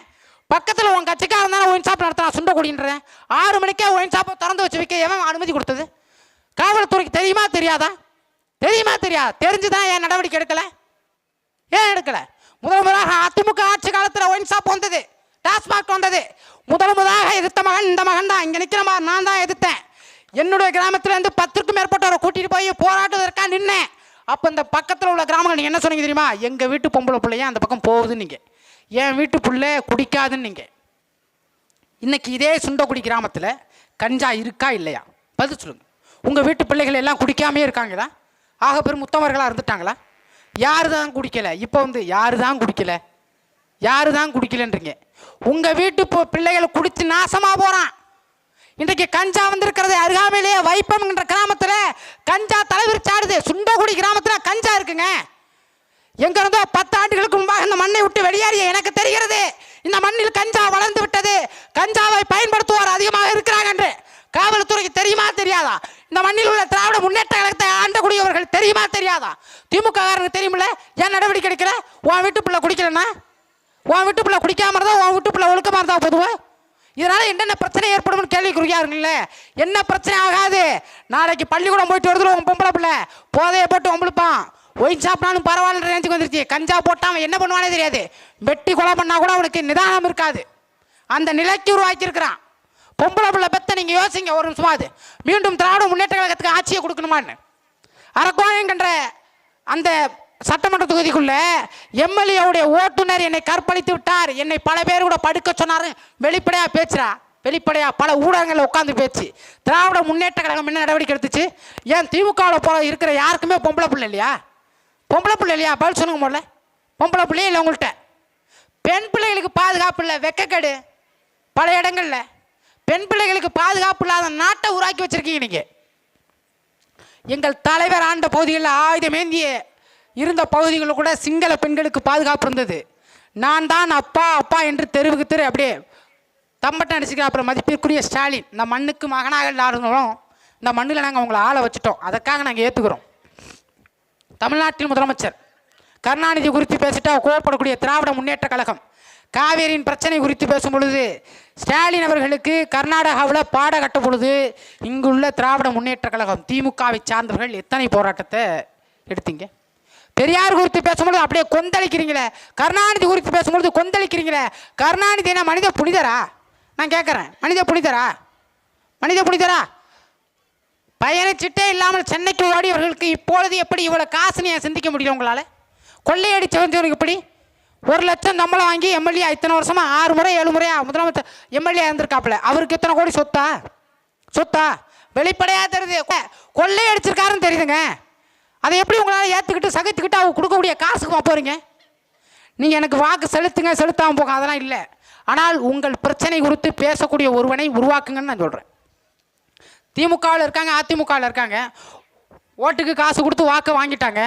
பக்கத்தில் உன் கட்சிக்காரன் தானே ஒயின் ஷாப் நடத்துகிறான் சுண்டக்குடின்றேன். 6 மணிக்கே ஒயின் ஷாப்பை திறந்து வச்சு வைக்க எவன் அனுமதி கொடுத்தது? காவல்துறைக்கு தெரியுமா தெரியாதா? தெரியுமா தெரியாது? தெரிஞ்சுதான் ஏன் நடவடிக்கை எடுக்கலை? ஏன் எடுக்கலை? முதலாக அதிமுக ஆட்சி காலத்தில் ஒயின் ஷாப் வந்தது, டாஸ்மாக் வந்தது. முதலாக எதிர்த்த மகன் இந்த மகன் தான். இங்கே நிற்கிற மாதிரி நான் தான் எதிர்த்தேன். என்னுடைய கிராமத்திலேருந்து 10க்கும் மேற்பட்டவரை கூட்டிகிட்டு போய் போராட்டுவதற்காக நின்னேன். அப்போ இந்த பக்கத்தில் உள்ள கிராமங்கள் நீங்கள் என்ன சொன்னீங்க தெரியுமா? எங்கள் வீட்டு பொம்பளை பிள்ளையா அந்த பக்கம் போகுதுன்னு நீங்கள், என் வீட்டு பிள்ளை குடிக்காதுன்னு நீங்கள். இன்னைக்கு இதே சுண்டக்குடி கிராமத்தில் கஞ்சா இருக்கா இல்லையா? பதில் சொல்லுங்கள். உங்கள் வீட்டு பிள்ளைகள் எல்லாம் குடிக்காமே இருக்காங்களா? ஆக பெரும் முத்தவர்களாக இருந்துட்டாங்களா? யாரு தான் குடிக்கலை? இப்போ யாரு தான் குடிக்கலை, யாரு தான் குடிக்கலைன்றீங்க. உங்கள் வீட்டு பிள்ளைகளை குடித்து நாசமாக போகிறான். இன்றைக்கு கஞ்சா வந்திருக்கிறது. அருகாமையிலேயே வைப்பம் என்ற கிராமத்தில் கஞ்சா தலைவிரிச்சாடுது. சுண்டக்குடி கிராமத்தில் கஞ்சா இருக்குங்க. எங்க இருந்தோ 10 ஆண்டுகளுக்கு முன்பாக இந்த மண்ணை விட்டு வெளியேறிய எனக்கு தெரிகிறது, இந்த மண்ணில் கஞ்சா வளர்ந்து விட்டது, கஞ்சாவை பயன்படுத்துவோர் அதிகமாக இருக்கிறாங்க என்று. காவல்துறைக்கு தெரியுமா தெரியாதா? இந்த மண்ணில் உள்ள திராவிட முன்னேற்ற கழகத்தை ஆண்டக்கூடியவர்கள் தெரியுமா தெரியாதா? திமுக காரனுக்கு தெரியுமில்ல, ஏன் நடவடிக்கை எடுக்கிற? உன் வீட்டு பிள்ளை குடிக்கலன்னா, உன் வீட்டு பிள்ளை குடிக்காம இருந்தா, உன் வீட்டு பிள்ளை ஒழுக்கமாக இருந்தா பொதுவா இதனால என்னென்ன பிரச்சனை ஏற்படும் கேள்விக்குறியாருங்கள. என்ன பிரச்சனை ஆகாது. நாளைக்கு பள்ளிக்கூடம் போயிட்டு வருது உன் பொம்பளை பிள்ளை போதையை போட்டு ஒம்பளுப்பான். ஒயின் ஷாப்னாலும் பரவாயில்ல ரேஞ்சுக்கு வந்துருச்சு. கஞ்சா போட்டால் அவன் என்ன பண்ணுவானே தெரியாது. வெட்டி கொலை பண்ணா கூட அவனுக்கு நிதானம் இருக்காது. அந்த நிலைக்கு உருவாக்கியிருக்கிறான். பொம்பளை பிள்ளை பெத்த நீங்கள் யோசிங்க ஒரு நிமிஷமா. அது மீண்டும் திராவிட முன்னேற்ற கழகத்துக்கு ஆட்சியை கொடுக்கணுமான்னு. அரக்கோணம்ன்ற அந்த சட்டமன்ற தொகுதிக்குள்ள எம்எல்ஏவுடைய ஓட்டுநர் என்னை கற்பழித்து விட்டார், என்னை பல பேர் கூட படுக்க சொன்னார். வெளிப்படையாக பேசுறா, வெளிப்படையாக பல ஊடகங்களில் உட்காந்து பேச்சு. திராவிட முன்னேற்ற கழகம் என்ன நடவடிக்கை எடுத்துச்சு? ஏன் திமுகவில் போல இருக்கிற யாருக்குமே பொம்பளை பிள்ளை இல்லையா? பொம்பளை பிள்ளை இல்லையா? பதில் சொல்லுங்க முதல்ல. பொம்பளை பிள்ளையே இல்லை உங்கள்கிட்ட. பெண் பிள்ளைகளுக்கு பாதுகாப்பு இல்லை, வெக்கக்கேடு. பல இடங்கள்ல பெண் பிள்ளைகளுக்கு பாதுகாப்பு இல்லாத நாட்டை உருவாக்கி வச்சிருக்கீங்க நீங்க. எங்கள் தலைவர் ஆண்ட பகுதிகளில் ஆயுதமேந்திய இருந்த பகுதிகளில் கூட சிங்கள பெண்களுக்கு பாதுகாப்பு இருந்தது. நான் தான் அப்பா அப்பா என்று தெருவுக்கு தெரு அப்படியே தம்பட்டம் அடிச்சுக்கிற. அப்புறம் மதிப்பிற்குரிய ஸ்டாலின், இந்த மண்ணுக்கு மகனாக எல்லாரும் இந்த மண்ணில் நாங்கள் உங்களை ஆளை வச்சுட்டோம், அதற்காக நாங்கள் ஏற்றுக்கிறோம். தமிழ்நாட்டின் முதலமைச்சர் கருணாநிதி குறித்து பேசிட்டா கோவப்படக்கூடிய திராவிட முன்னேற்ற கழகம் காவேரியின் பிரச்சனை குறித்து பேசும் பொழுது ஸ்டாலின் அவர்களுக்கு கர்நாடகாவில் பாட கட்ட பொழுது இங்குள்ள திராவிட முன்னேற்ற கழகம் திமுகவை சார்ந்தவர்கள் எத்தனை போராட்டத்தை எடுத்தீங்க? பெரியார் குறித்து பேசும்பொழுது அப்படியே கொந்தளிக்கிறீங்களே, கருணாநிதி குறித்து பேசும்பொழுது கொந்தளிக்கிறீங்களே. கருணாநிதி என்ன மனித புனிதரா? நான் கேட்குறேன், மனித புனிதரா? மனித புனிதரா? பயணச்சிட்டே இல்லாமல் சென்னைக்கு ஓடியவர்களுக்கு இப்பொழுது எப்படி இவ்வளோ காசு நீ சிந்திக்க முடியும்? உங்களால் கொள்ளையடிச்சவனுக்கு இப்படி 1 லட்சம் சம்பளம் வாங்கி எம்எல்ஏ இத்தனை வருஷமா 6 முறை 7 முறையா முதலமைச்சர் எம்எல்ஏ இருந்திருக்காப்புல, அவருக்கு எத்தனை கோடி சொத்தா வெளிப்படையாக தெரியுது. கொள்ளையடிச்சிருக்காருன்னு தெரியுதுங்க. அதை எப்படி உங்களால் ஏற்றுக்கிட்டு சகித்துக்கிட்டு அவங்க கொடுக்கக்கூடிய காசுக்கு போகிறீங்க? நீங்கள் எனக்கு வாக்கு செலுத்தாமல் போக அதெல்லாம் இல்லை. ஆனால் உங்கள் பிரச்சனை குறித்து பேசக்கூடிய ஒருவனை உருவாக்குங்கன்னு நான் சொல்கிறேன். திமுகவில் இருக்காங்க, அதிமுகவில் இருக்காங்க, ஓட்டுக்கு காசு கொடுத்து வாக்கு வாங்கிட்டாங்க.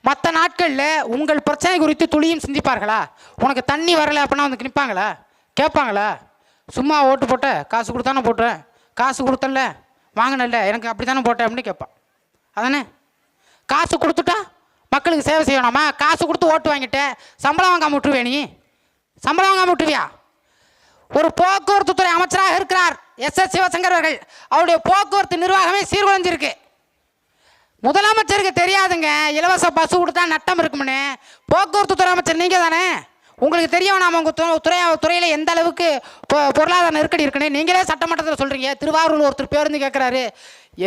மற்ற நாட்களில் உங்கள் பிரச்சனை குறித்து துளியும் சிந்திப்பார்களா? உனக்கு தண்ணி வரலை அப்படின்னா வந்து நிற்பாங்களா, கேட்பாங்களா? சும்மா ஓட்டு போட்ட, காசு கொடுத்தானே போட்டேன், காசு கொடுத்தல வாங்கினல்ல, எனக்கு அப்படி தானே போட்டேன் அப்படின்னு கேட்பான். அதானே? காசு கொடுத்துட்டா மக்களுக்கு சேவை செய்யணுமா? காசு கொடுத்து ஓட்டு வாங்கிட்டேன், சம்பளம் வாங்காமல் விட்டுருவே? நீ சம்பளம் வாங்காமல் விட்டுருவியா? ஒரு போக்குவரத்து துறை அமைச்சராக இருக்கிறார் எஸ்.எஸ். சிவசங்கர் அவர்கள். அவருடைய போக்குவரத்து நிர்வாகமே சீர்குலைஞ்சிருக்கு. முதலமைச்சருக்கு தெரியாதுங்க இலவச பஸ் கொடுத்தா நட்டம் இருக்கும்னு. போக்குவரத்து துறை அமைச்சர் நீங்கள் தானே, உங்களுக்கு தெரியும் நாம் உங்கள் துறையில் எந்த அளவுக்கு பொருளாதார நெருக்கடி இருக்குன்னு. நீங்களே சட்டமன்றத்தில் சொல்கிறீங்க. திருவாரூர் ஒருத்தர் பேருந்து கேட்குறாரு,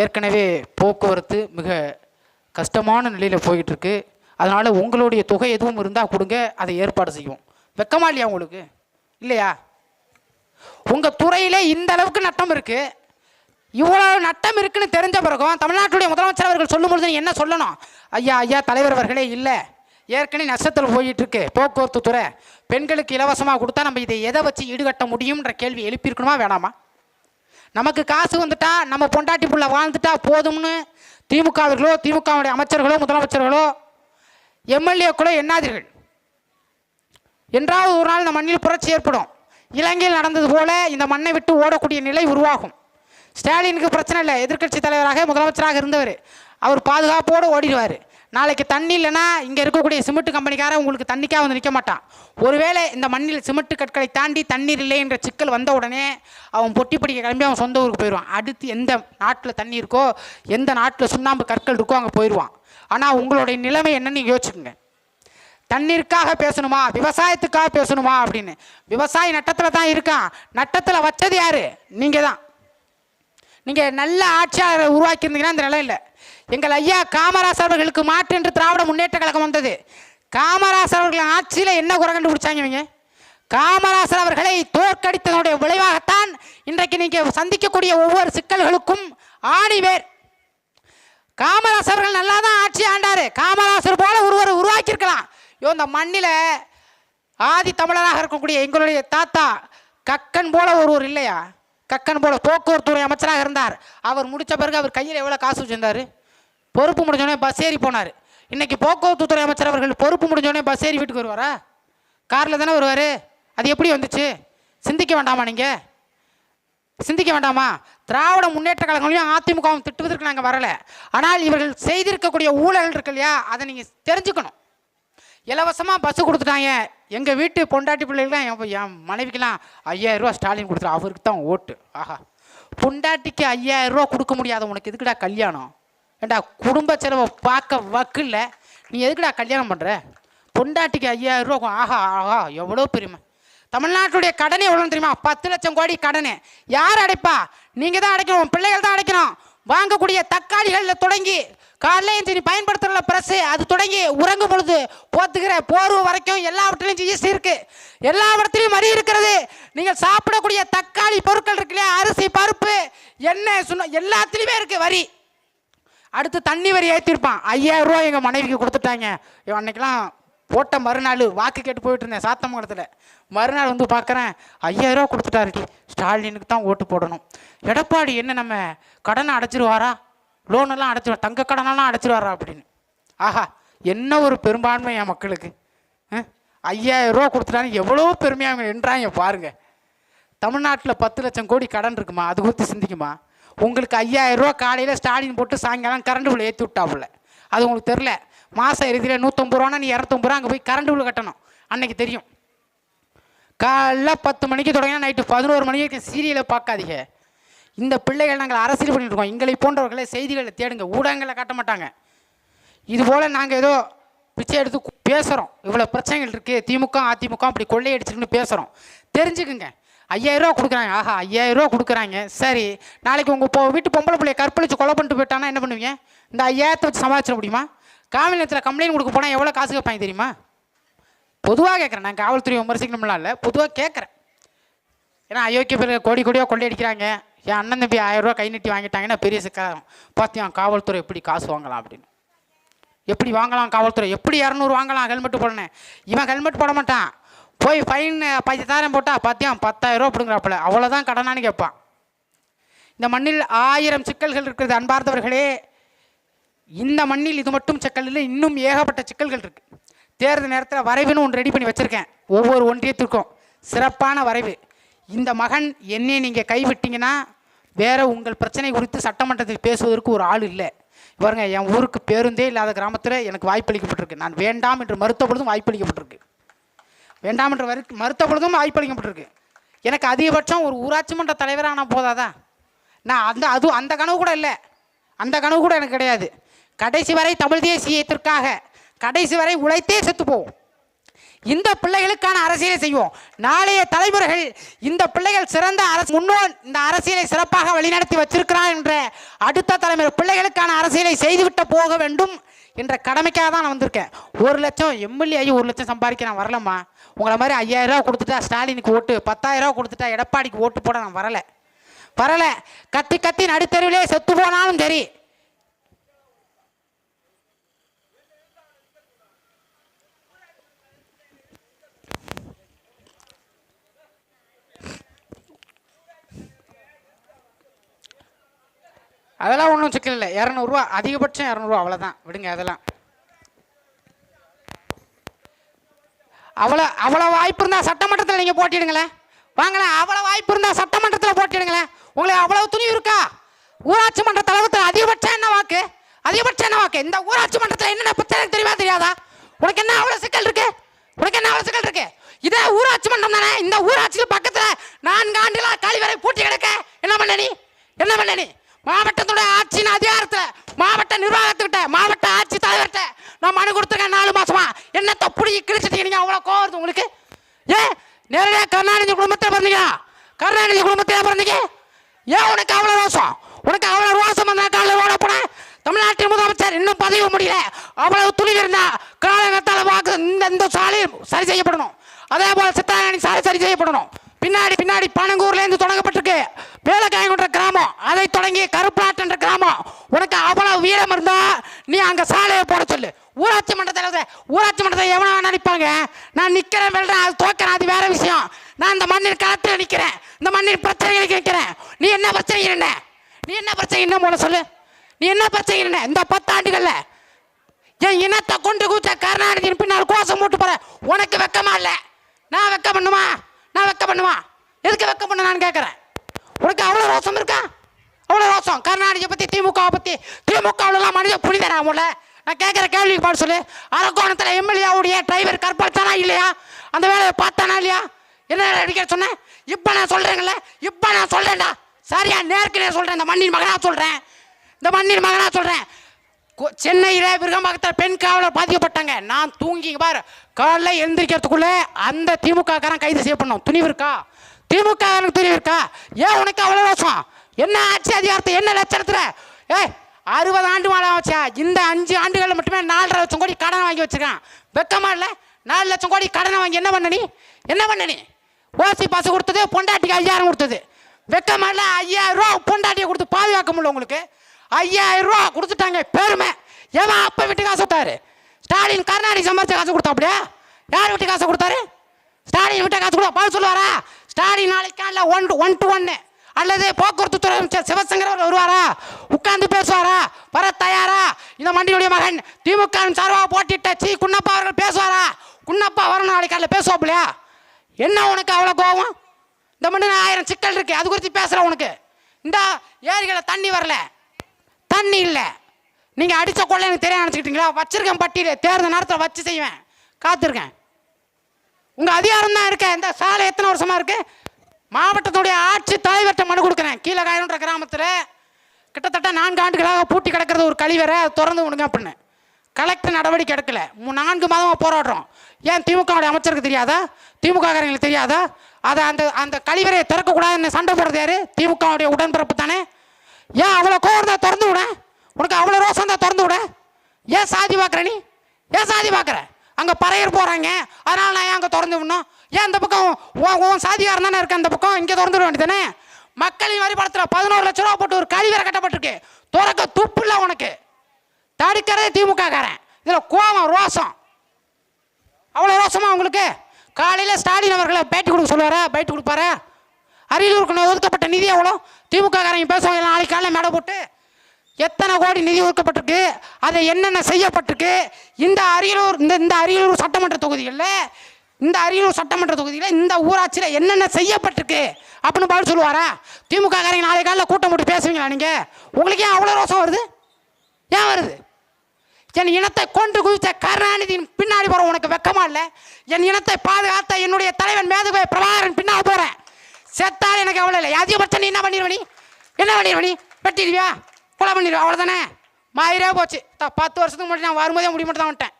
ஏற்கனவே போக்குவரத்து மிக கஷ்டமான நிலையில் போயிட்டுருக்கு, அதனால் உங்களுடைய தொகை எதுவும் இருந்தால் கொடுங்க, அதை ஏற்பாடு செய்வோம். வெக்கமா இல்லையா உங்களுக்கு? இல்லையா? உங்கள் துறையிலே இந்த அளவுக்கு நட்டம் இருக்குது. இவ்வளோ நட்டம் இருக்குன்னு தெரிஞ்ச பிறகும் தமிழ்நாட்டுடைய முதலமைச்சர் அவர்கள் சொல்லும் பொழுது நீ என்ன சொல்லணும்? ஐயா தலைவர் அவர்களே, இல்லை ஏற்கனவே நஷ்டத்தில் போயிட்டுருக்கு போக்குவரத்து துறை, பெண்களுக்கு இலவசமாக கொடுத்தா நம்ம இதை எதை வச்சு ஈடுகட்ட முடியும்ன்ற கேள்வி எழுப்பியிருக்கணுமா வேணாமா? நமக்கு காசு வந்துட்டா நம்ம பொண்டாட்டி புள்ள வாழ்ந்துட்டா போதும்னு திமுகவர்களோ திமுகவுடைய அமைச்சர்களோ முதலமைச்சர்களோ எம்எல்ஏக்களோ எண்ணாதீர்கள். என்றாவது ஒரு நாள் இந்த மண்ணில் புரட்சி ஏற்படும். இலங்கையில் நடந்தது போல இந்த மண்ணை விட்டு ஓடக்கூடிய நிலை உருவாகும். ஸ்டாலினுக்கு பிரச்சனை இல்லை, எதிர்க்கட்சி தலைவராக முதலமைச்சராக இருந்தவர், அவர் பாதுகாப்போடு ஓடிடுவார். நாளைக்கு தண்ணி இல்லைன்னா இங்கே இருக்கக்கூடிய சிமெண்ட் கம்பெனிக்காரன் உங்களுக்கு தண்ணிக்காக வந்து நிற்க மாட்டான். ஒருவேளை இந்த மண்ணில் சிமெண்ட் கற்களை தாண்டி தண்ணீர் இல்லை என்ற சிக்கல் வந்த உடனே அவன் பொட்டி பிடிக்க கிளம்பி அவன் சொந்த ஊருக்கு போயிடுவான். அடுத்து எந்த நாட்டில் தண்ணி இருக்கோ, எந்த நாட்டில் சுண்ணாம்பு கற்கள் இருக்கோ அங்கே போயிடுவான். ஆனால் உங்களுடைய நிலைமை என்னன்னு யோசிச்சுக்கோங்க. தண்ணீருக்காக பேசணுமா, விவசாயத்துக்காக பேசணுமா அப்படின்னு. விவசாயி நட்டத்தில் தான் இருக்கான். நட்டத்தில் வச்சது யாரு? நீங்கள் தான். நீங்கள் நல்ல ஆட்சியாளரை உருவாக்கியிருந்தீங்கன்னா இந்த நிலை இல்லை. எங்கள் ஐயா காமராசர் அவர்களுக்கு மாற்று என்று திராவிட முன்னேற்ற கழகம் வந்தது. காமராசர் அவர்கள் ஆட்சியில் என்ன குறை கண்டுபிடிச்சாங்க இவங்க? காமராசர் அவர்களை தோற்கடித்ததனுடைய விளைவாகத்தான் இன்றைக்கு நீங்கள் சந்திக்கக்கூடிய ஒவ்வொரு சிக்கல்களுக்கும் ஆணிவேர். காமராசர் அவர்கள் நல்லா தான் ஆட்சி ஆண்டாரு. காமராசர் போல ஒருவர் உருவாக்கியிருக்கலாம். இந்த மண்ணில் ஆதி தமிழராக இருக்கக்கூடிய எங்களுடைய தாத்தா கக்கன் போல ஒருவர் இல்லையா? கக்கன் போல போக்குவரத்துறை அமைச்சராக இருந்தார். அவர் முடித்த பிறகு அவர் கையில் எவ்வளோ காசு வச்சிருந்தார்? பொறுப்பு முடிஞ்சோடனே பஸ் ஏறி போனார். இன்றைக்கி போக்குவரத்துறை அமைச்சர் அவர்கள் பொறுப்பு முடிஞ்சோடனே பஸ் ஏறி வீட்டுக்கு வருவாரா? காரில் தானே வருவார். அது எப்படி வந்துச்சு? சிந்திக்க வேண்டாமா? நீங்கள் சிந்திக்க வேண்டாமா? திராவிட முன்னேற்ற கழகங்களையும் அதிமுகவும் திட்டுவதற்கு நாங்கள் வரலை. ஆனால் இவர்கள் செய்திருக்கக்கூடிய ஊழல்கள் இருக்கு இல்லையா, அதை நீங்கள் தெரிஞ்சுக்கணும். இலவசமாக பஸ்ஸு கொடுத்துட்டாங்க. எங்கள் வீட்டு பொண்டாட்டி பிள்ளைகள்லாம் என் மனைவிக்கெல்லாம் 5000 ரூபா ஸ்டாலின் கொடுத்துரு, அவருக்கு தான் ஓட்டு. ஆஹா, பொண்டாட்டிக்கு 5000 ரூபா கொடுக்க முடியாத உனக்கு எதுக்குடா கல்யாணம்? ஏண்டா குடும்ப செலவை பார்க்க வக்கில்ல, நீ எதுக்குடா கல்யாணம் பண்ணுற? பொண்டாட்டிக்கு 5000 ரூபா. ஆஹா ஆஹா, எவ்வளோ பெருமை. தமிழ்நாட்டுடைய கடனே எவ்வளோன்னு தெரியுமா? 10 லட்சம் கோடி கடனே. யார் அடைப்பா? நீங்கள் தான் அடைக்கணும், பிள்ளைகள் தான் அடைக்கணும். வாங்கக்கூடிய தக்காளிகளில் தொடங்கி காலையில் நீ பயன்படுத்துகிற ப்ரெஸ்ஸு அது தொடங்கி உறங்கும் பொழுது போத்துக்கிற போர்வு வரைக்கும் எல்லாவற்றிலையும் ஈஸி இருக்குது. எல்லா இடத்துலையும் வரி இருக்கிறது. நீங்கள் சாப்பிடக்கூடிய தக்காளி பொருட்கள் இருக்கு இல்லையா, அரிசி பருப்பு எண்ணெய் எல்லாத்துலேயுமே இருக்குது வரி. அடுத்து தண்ணி வரி ஏற்றிருப்பான். 5000 ரூபா எங்கள் மனைவிக்கு கொடுத்துட்டாங்க. அன்னைக்கெல்லாம் போட்ட மறுநாள் வாக்கு கேட்டு போயிட்டு இருந்தேன் சாத்தமங்கலத்தில். மறுநாள் வந்து பார்க்குறேன் 5000 ரூபா கொடுத்துட்டாருடி, ஸ்டாலினுக்கு தான் ஓட்டு போடணும். எடப்பாடி என்ன நம்ம கடனை அடைச்சிருவாரா, லோனெல்லாம் அடைச்சிருவா, தங்க கடனெல்லாம் அடைச்சிருவாரா அப்படின்னு. ஆஹா, என்ன ஒரு பெரும்பான்மை என் மக்களுக்கு. 5000 ரூபா கொடுத்துட்டாங்க, எவ்வளோ பெருமையாக என்றாங்க பாருங்க. தமிழ்நாட்டில் 10 லட்சம் கோடி கடன் இருக்குமா? அது குறித்து சிந்திக்குமா? உங்களுக்கு 5000 ரூபா காலையில் ஸ்டாலின் போட்டு சாயங்காலம் கரண்ட் பில் ஏற்றி விட்டாப்புல. அது உங்களுக்கு தெரில. மாதம் இறுதியில் 150 ரூபானா நீ 250 ரூபா அங்கே போய் கரண்ட் பில் கட்டணும். அன்னைக்கு தெரியும். காலைல 10 மணிக்கு தொடங்கினா நைட்டு 11 மணி வரைக்கும் சீரியலை பார்க்காதீங்க. இந்த பிள்ளைகள் நாங்கள் அரசியல் பண்ணிட்டு இருக்கோம். எங்களை போன்றவர்களை செய்திகளை தேடுங்க, ஊடகங்களை காட்ட மாட்டாங்க. இதுபோல் நாங்கள் ஏதோ பிச்சை எடுத்து பேசுகிறோம். இவ்வளோ பிரச்சனைகள் இருக்குது, திமுக அதிமுக அப்படி கொள்ளையடிச்சிருக்குன்னு பேசுகிறோம். தெரிஞ்சுக்குங்க. 5000 ரூபா கொடுக்குறாங்க. ஆஹா, 5000 ரூபா கொடுக்குறாங்க. சரி, நாளைக்கு உங்கள் வீட்டு பொம்பளை பிள்ளைய கற்பழிச்சு கொலை பண்ணிட்டு போயிட்டானா என்ன பண்ணுவீங்க? இந்த 5000 வச்சு சமாளிச்சிட முடியுமா? காவல் நிலையத்தில் கம்ப்ளைண்ட் கொடுக்க போனால் எவ்வளோ காசு கேட்பாங்க தெரியுமா? பொதுவாக கேட்குறேன். நான் காவல்துறை விமர்சிக்கணும்லாம் இல்லை, பொதுவாக கேட்குறேன். ஏன்னா அயோக்கிய பேர் கோடி கோடியாக கொள்ளையடிக்கிறாங்க. என் அண்ணன் தம்பி 1000 ரூபா கை நீட்டி வாங்கிட்டாங்கன்னா பெரிய சிக்கலம். பார்த்தியா காவல்துறை எப்படி காசு வாங்கலாம் அப்படின்னு. எப்படி வாங்கலாம் காவல்துறை? எப்படி 200 வாங்கலாம் ஹெல்மெட்டு போடணும்? இவன் ஹெல்மெட் போட மாட்டான். போய் ஃபைன் 10,000 போட்டால் பார்த்தியா 10,000 ரூபா பிடுங்குறாப்புல. அவ்வளோதான் கடனானு கேட்பான். இந்த மண்ணில் 1000 சிக்கல்கள் இருக்கிறது அன்பார்ந்தவர்களே. இந்த மண்ணில் இது மட்டும் சிக்கல் இல்லை, இன்னும் ஏகப்பட்ட சிக்கல்கள் இருக்குது. தேர்தல் நேரத்தில் வரைவுன்னு ஒன்று ரெடி பண்ணி வச்சுருக்கேன். ஒவ்வொரு ஒன்றியத்திற்கும் சிறப்பான வரைவு. இந்த மகன் என்னை நீங்கள் கைவிட்டீங்கன்னா வேறு உங்கள் பிரச்சனை குறித்து சட்டமன்றத்தில் பேசுவதற்கு ஒரு ஆள் இல்லை. பாருங்க, என் ஊருக்கு பேருந்தே இல்லாத கிராமத்தில் எனக்கு வாய்ப்பளிக்கப்பட்டிருக்கு. நான் வேண்டாம் என்று மறுத்த பொழுதும் வாய்ப்பளிக்கப்பட்டிருக்கு. வேண்டாம் என்று மறுத்த பொழுதும் வாய்ப்பளிக்கப்பட்டிருக்கு. எனக்கு அதிகபட்சம் ஒரு ஊராட்சி மன்ற தலைவராக போதாதா? நான் அந்த கனவு கூட இல்லை. அந்த கனவு கூட எனக்கு கிடையாது. கடைசி வரை தமிழ் தேசியத்திற்காக கடைசி வரை உழைத்தே செத்து போவோம். இந்த பிள்ளைகளுக்கான அரசியலை செய்வோம். நாளைய தலைமுறைகள் இந்த பிள்ளைகள் சிறந்த முன்னோன் இந்த அரசியலை சிறப்பாக வழிநடத்தி வச்சிருக்கிறான் என்ற அடுத்த தலைமுறை பிள்ளைகளுக்கான அரசியலை செய்துவிட்டு போக வேண்டும் என்ற கடமைக்காக தான் நான் வந்திருக்கேன். 1 லட்சம் எம்எல்ஏ ஆகி 1 லட்சம் சம்பாதிக்க நான் வரலம்மா. உங்களை மாதிரி 5000 ரூபா கொடுத்துட்டா ஸ்டாலினுக்கு ஓட்டு, 10,000 ரூபா கொடுத்துட்டா எடப்பாடிக்கு ஓட்டு போட நான் வரலை. கத்தி கத்தி நடுத்தருவிலே செத்து போனாலும் சரி. அதெல்லாம் ஒன்றும் சிக்கல் இல்லை. 200 ரூபா அதிகபட்சம் 200 ரூபா அவ்வளோதான். விடுங்க. அதெல்லாம் அவ்வளோ வாய்ப்பு இருந்தால் சட்டமன்றத்தில் நீங்கள் போட்டிடுங்களேன். வாங்களேன். அவ்வளோ வாய்ப்பு இருந்தால் சட்டமன்றத்தில் போட்டிடுங்களேன். உங்களுக்கு அவ்வளோ துணிவு இருக்கா? ஊராட்சி மன்ற தலைவர்கள் அதிகபட்சம் என்ன வாக்கு? அதிகபட்சம் என்ன வாக்கு? இந்த ஊராட்சி மன்றத்தில் என்னென்ன பிரச்சனை தெரியுமா தெரியாதா? உனக்கு என்ன அவ்வளோ சிக்கல் இருக்கு? உனக்கு என்ன அவ்வளோ சிக்கல் இருக்கு? இதே ஊராட்சி மன்றம் தானே. இந்த ஊராட்சிக்கு பக்கத்தில் 4 ஆண்டுகளாக கழிவறை பூட்டி கிடக்க என்ன பண்ண நீ? என்ன பண்ண நீ? மாவட்டத்துடைய ஆட்சியின் அதிகாரத்தில் மாவட்ட நிர்வாகத்துக்கிட்ட மாவட்ட ஆட்சி தலைவர்கிட்ட நான் மனு கொடுத்துருக்கேன் 4 மாசமா. என்னத்தை புடிங்கி கிழிச்சிட்டீங்க? நீங்கள் அவ்வளோ கோவம் வருது உங்களுக்கு? நேரடியாக கருணாநிதி குடும்பத்தில் பிறந்தீங்க. கருணாநிதி குடும்பத்தில் பிறந்தீங்க. ஏன் உனக்கு அவ்வளோ ரோசம்? உனக்கு அவ்வளோ ரோசம் வந்தா காலையில் ஓட போன தமிழ்நாட்டின் முதலமைச்சர் இன்னும் பதவி முடியல. அவ்வளவு துணிவு இருந்தா காலகத்தால வாக்கு இந்த சாலையில் சரி செய்யப்படணும். அதே போல சித்தாரணி சாலை சரி செய்யப்படணும். பின்னாடி பனங்கூர்ல இருந்து தொடங்கப்பட்டிருக்கு வேலைக்காயங்குன்ற கிராமம், அதை தொடங்கி கருப்பாட்டு என்ற கிராமம். உனக்கு அவ்வளவு வீரம் இருந்தா நீ அங்க சாலையை போட சொல்லு. ஊராட்சி மன்றத்தை எவனா நினைப்பாங்க? நான் நிக்கிறேன் வெல்றேன், அது தோக்கிறேன், அது வேற விஷயம். நான் இந்த மண்ணின் களத்தில் நிக்கிறேன், இந்த மண்ணின் பிரச்சனைகளுக்கு நிற்கிறேன். நீ என்ன பிரச்சனை போல சொல்லு. நீ என்ன பிரச்சனை? இந்த 10 ஆண்டுகள்ல என் இனத்தை கொண்டு கூச்ச கருணாநிதியின் பின்னால் கோஷம் போட்டு போற உனக்கு வெக்கமா இல்ல? நான் வெக்க பண்ணுமா? எதுக்கு வெக்க பண்ண நான் கேட்கிறேன். உனக்கு அவ்வளவு ரோசம் இருக்கா? அவ்வளவு ரோசம் கருணாநிதியை பத்தி திமுக மனித புனிதராமல நான் கேட்கிற கேள்விக்கு பாடு சொல்லு. அரக்கோணத்தில் எம்எல்ஏவுடைய டிரைவர் கற்பழித்தானா இல்லையா? அந்த வேலையை பார்த்தானா இல்லையா? என்ன அடிக்க சொன்னேன்? இப்ப நான் சொல்றேன்டா. சரியா நேருக்கு நேர் சொல்றேன். இந்த மண்ணின் மகனா சொல்றேன். சென்னையில விருகம்பாக்கத்தில் பெண் காவலர் பாதிக்கப்பட்டாங்க. நான் தூங்கி பாரு காலைல எழுந்திரிக்கிறதுக்குள்ள அந்த திமுக காரன் கைது செய்யப்படணும். துணிவு இருக்கா? திமுக காரனுக்கு துணிவு இருக்கா? ஏன் உனக்கு அவ்வளவு ரோசம்? என்ன ஆட்சி அதிகாரத்தை என்ன லட்சணத்துல? 60 ஆண்டு மேல வச்சா இந்த 5 ஆண்டுகள் மட்டுமே 4.5 லட்சம் கோடி கடன் வாங்கி வச்சிருக்கான். வெக்கமா இல்ல? 4 லட்சம் கோடி கடனை வாங்கி என்ன பண்ண நீ? ஓசி பாசு கொடுத்தது, பொண்டாட்டிக்கு 5000 கொடுத்தது. வெக்கமா இல்ல? 5000 ரூபா பொண்டாட்டியை கொடுத்து பாதுகாக்க முடியல உங்களுக்கு. 5000 ரூபா கொடுத்துட்டாங்க. பெருமை. ஏமா அப்ப விட்டு காசு கொடுத்தாரு? ஸ்டாலின் கருணாநிதி சம்பாதிச்ச காசு கொடுத்தா? அப்படியா? யார் விட்டு காசு கொடுத்தாரு? ஸ்டாலின் விட்ட காசு கொடுத்தா பால் சொல்லுவாரா? ஸ்டாலின் நாளைக்கு 1 to 1 அல்லது போக்குவரத்து துறை அமைச்சர் சிவசங்கர் வருவாரா? உட்கார்ந்து பேசுவாரா? வர தயாரா? இந்த மண்டியுடைய மகன் திமுக சார்பாக போட்டிட்ட குன்னப்பா அவர்கள் பேசுவாரா? குன்னப்பா வரணும் நாளைக்கு காலையில் பேசுவாப்பில்லையா? என்ன உனக்கு அவ்வளோ கோபம்? இந்த மண்டி 1000 சிக்கல் இருக்கு, அது குறித்து பேசுற உனக்கு. இந்த ஏரிகளை தண்ணி வரல, தண்ணி இல்லை. நீங்கள் அடித்த கொள்ள எனக்கு தெரிய நினச்சிக்கிட்டீங்களா? வச்சிருக்கேன் பட்டியல், தேர்தல் நேரத்தில் வச்சு செய்வேன், காத்திருக்கேன். உங்கள் அதிகாரம் தான் இருக்க. இந்த சாலை எத்தனை வருஷமா இருக்கு? மாவட்டத்துடைய ஆட்சி தலைவர்கிட்ட மனு கொடுக்குறேன். கீழே காயன்ற கிராமத்தில் கிட்டத்தட்ட 4 ஆண்டுகளாக பூட்டி கிடக்கிறது ஒரு கழிவறை, திறந்து விடுங்க அப்படின்னு. கலெக்டர் நடவடிக்கை எடுக்கல. 4 மாதமாக போராடுறோம். ஏன் திமுகவுடைய அமைச்சருக்கு தெரியாதா? திமுக காரங்களுக்கு தெரியாதா? அதை அந்த கழிவறையை திறக்கக்கூடாதுன்னு சண்டை போடுறது யாரு? திமுகவுடைய உடன்பிறப்பு தானே. ஏன் அவ்வளோ கோவம் தான் திறந்து விட? உனக்கு அவ்வளோ ரோசம் தான் திறந்து விட? ஏன் சாதி பார்க்குற நீ? ஏன் சாதி பார்க்குற? அங்கே பறையர் போகிறாங்க, அதனால நான் ஏன் அங்கே திறந்து விடணும்? ஏன் இந்த பக்கம் உன் சாதிகாரம் தானே இருக்கு, அந்த பக்கம் இங்கே திறந்து விட வேண்டியதானே? மக்களின் வரி படத்தில் 11 லட்ச ரூபா போட்டு ஒரு கழிவறை கட்டப்பட்டிருக்கு. துறக்க துப்பு இல்லை உனக்கு. தடுக்கிறதே திமுக காரன். இதில் கோவம் ரோசம் அவ்வளோ ரோசமா உங்களுக்கு? காலையில் ஸ்டாலின் அவர்களை பேட்டி கொடுக்க சொல்லுவாரா? பைட்டு கொடுப்பாரா? அரியலூருக்கு ஒதுக்கப்பட்ட நிதி எவ்வளோ? திமுக காரங்க பேசுவாங்க நாளைக்கு காலையில் மேடை போட்டு. எத்தனை கோடி நிதி ஒதுக்கப்பட்டிருக்கு, அதை என்னென்ன செய்யப்பட்டிருக்கு? இந்த அரியலூர் சட்டமன்ற தொகுதியில் இந்த ஊராட்சியில் என்னென்ன செய்யப்பட்டிருக்கு அப்படின்னு பதில் சொல்லுவாரா? திமுக காரங்க நாளைக்கு காலையில் கூட்டம் போட்டு பேசுவீங்களா நீங்கள்? உங்களுக்கு ஏன் அவ்வளோ ரோசம் வருது? ஏன் வருது? என் இனத்தை கொண்டு குவித்த கருணாநிதியின் பின்னாடி போற உனக்கு வெக்கமா இல்லை? என் இனத்தை பாதுகாத்த என்னுடைய தலைவன் மேதகு பிரபாகரன் பின்னால் போறேன். செத்தால் எனக்கு அவ்வளோ இல்லை. அதிகபட்சம் நீ என்ன பண்ணிடுவ? வெட்டிடுவியா? கொலை பண்ணிடுவா? அவ்வளோதானே? மாயிரே போச்சு. 10 வருஷத்துக்கு முன்னாடி நான் வரும்போதே முடி மட்டும் தான் வந்துட்டேன்.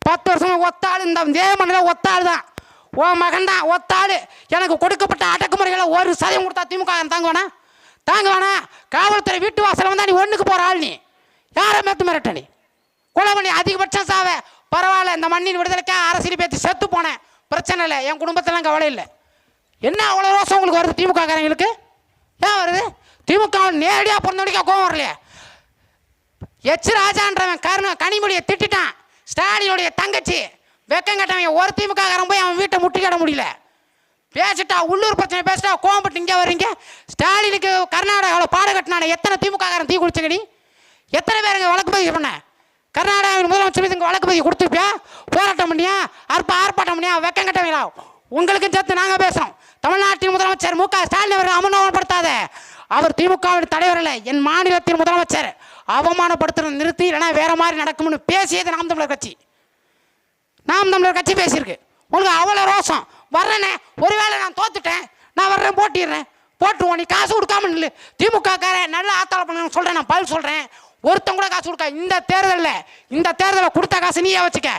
10 வருஷம் ஒத்தாள், இந்த தேவமண்ணில் ஒத்தாள் தான். உன் மகன் தான் ஒத்தாள். எனக்கு கொடுக்கப்பட்ட அடக்குமுறைகளை 1% கொடுத்தா திமுக தாங்குவானா? காவல்துறை வீட்டு வாசல் வந்தா நீ ஒண்ணுக்கு போற ஆள். நீ யாரை மேத்து மிரட்ட? நீ கொலை பண்ணி அதிகபட்சம் சாவ பரவாயில்ல. இந்த மண்ணின் விடுதலைக்காக அரசியல் பேச்சு செத்து போனேன், பிரச்சனை இல்லை. என் குடும்பத்திலாம் கவலை இல்லை. என்ன அவ்வளோ ரோசம் உங்களுக்கு வருது திமுக காரங்களுக்கு? ஏன் வருது? திமுக நேரடியாக பிறந்தவடிக்கா கோவம் வரலையே? எச் ராஜான்றவன் கனிமொழியை திட்டான். ஸ்டாலினுடைய தங்கச்சி வெக்கம் கட்டவன் ஒரு திமுக காரன் போய் அவன் வீட்டை முட்டிக்கிட முடியல. பேசிட்டா உள்ளூர் பிரச்சனை பேசிட்டா கோவப்பட்டு இங்கே வர்றீங்க. ஸ்டாலினுக்கு கர்நாடகாவில் பாடு கட்டினான எத்தனை திமுக காரன் தீ குளிச்சங்கடி? எத்தனை பேருங்க வழக்கு பதிவு பண்ண? கர்நாடகாவின் முதலமைச்சர் மீது வழக்கு பதிவு கொடுத்துருப்பியா? போராட்டம் பண்ணியா? ஆர்ப்பாட்டம் பண்ணியா? வெக்கம் கட்டவீங்களா? உங்களுக்கு சேர்த்து நாங்கள் பேசுகிறோம். தமிழ்நாட்டின் முதலமைச்சர் மு க ஸ்டாலின் அவர்கள் அவமானப்படுத்தாத. அவர் திமுகவின் தலைவர் அல்ல, என் மாநிலத்தின் முதலமைச்சர். அவமானப்படுத்துறது நிறுத்தி, இல்லைனா வேற மாதிரி நடக்கும்னு பேசியது நாம் தமிழர் கட்சி. நாம் தமிழர் கட்சி பேசியிருக்கு. உங்களுக்கு அவ்வளோ ரோசம் வர்றேனே, ஒருவேளை நான் தோத்துட்டேன், நான் வர்றேன், போட்டிடுறேன், போட்டுருவோம், நீ காசு கொடுக்காம இல்லை. திமுக காரன் நல்ல ஆத்தாள பண்ண சொல்கிறேன், நான் பதில் சொல்கிறேன். ஒருத்தன் கூட காசு கொடுக்க. இந்த தேர்தலில் கொடுத்த காசு நீயே வச்சுக்க.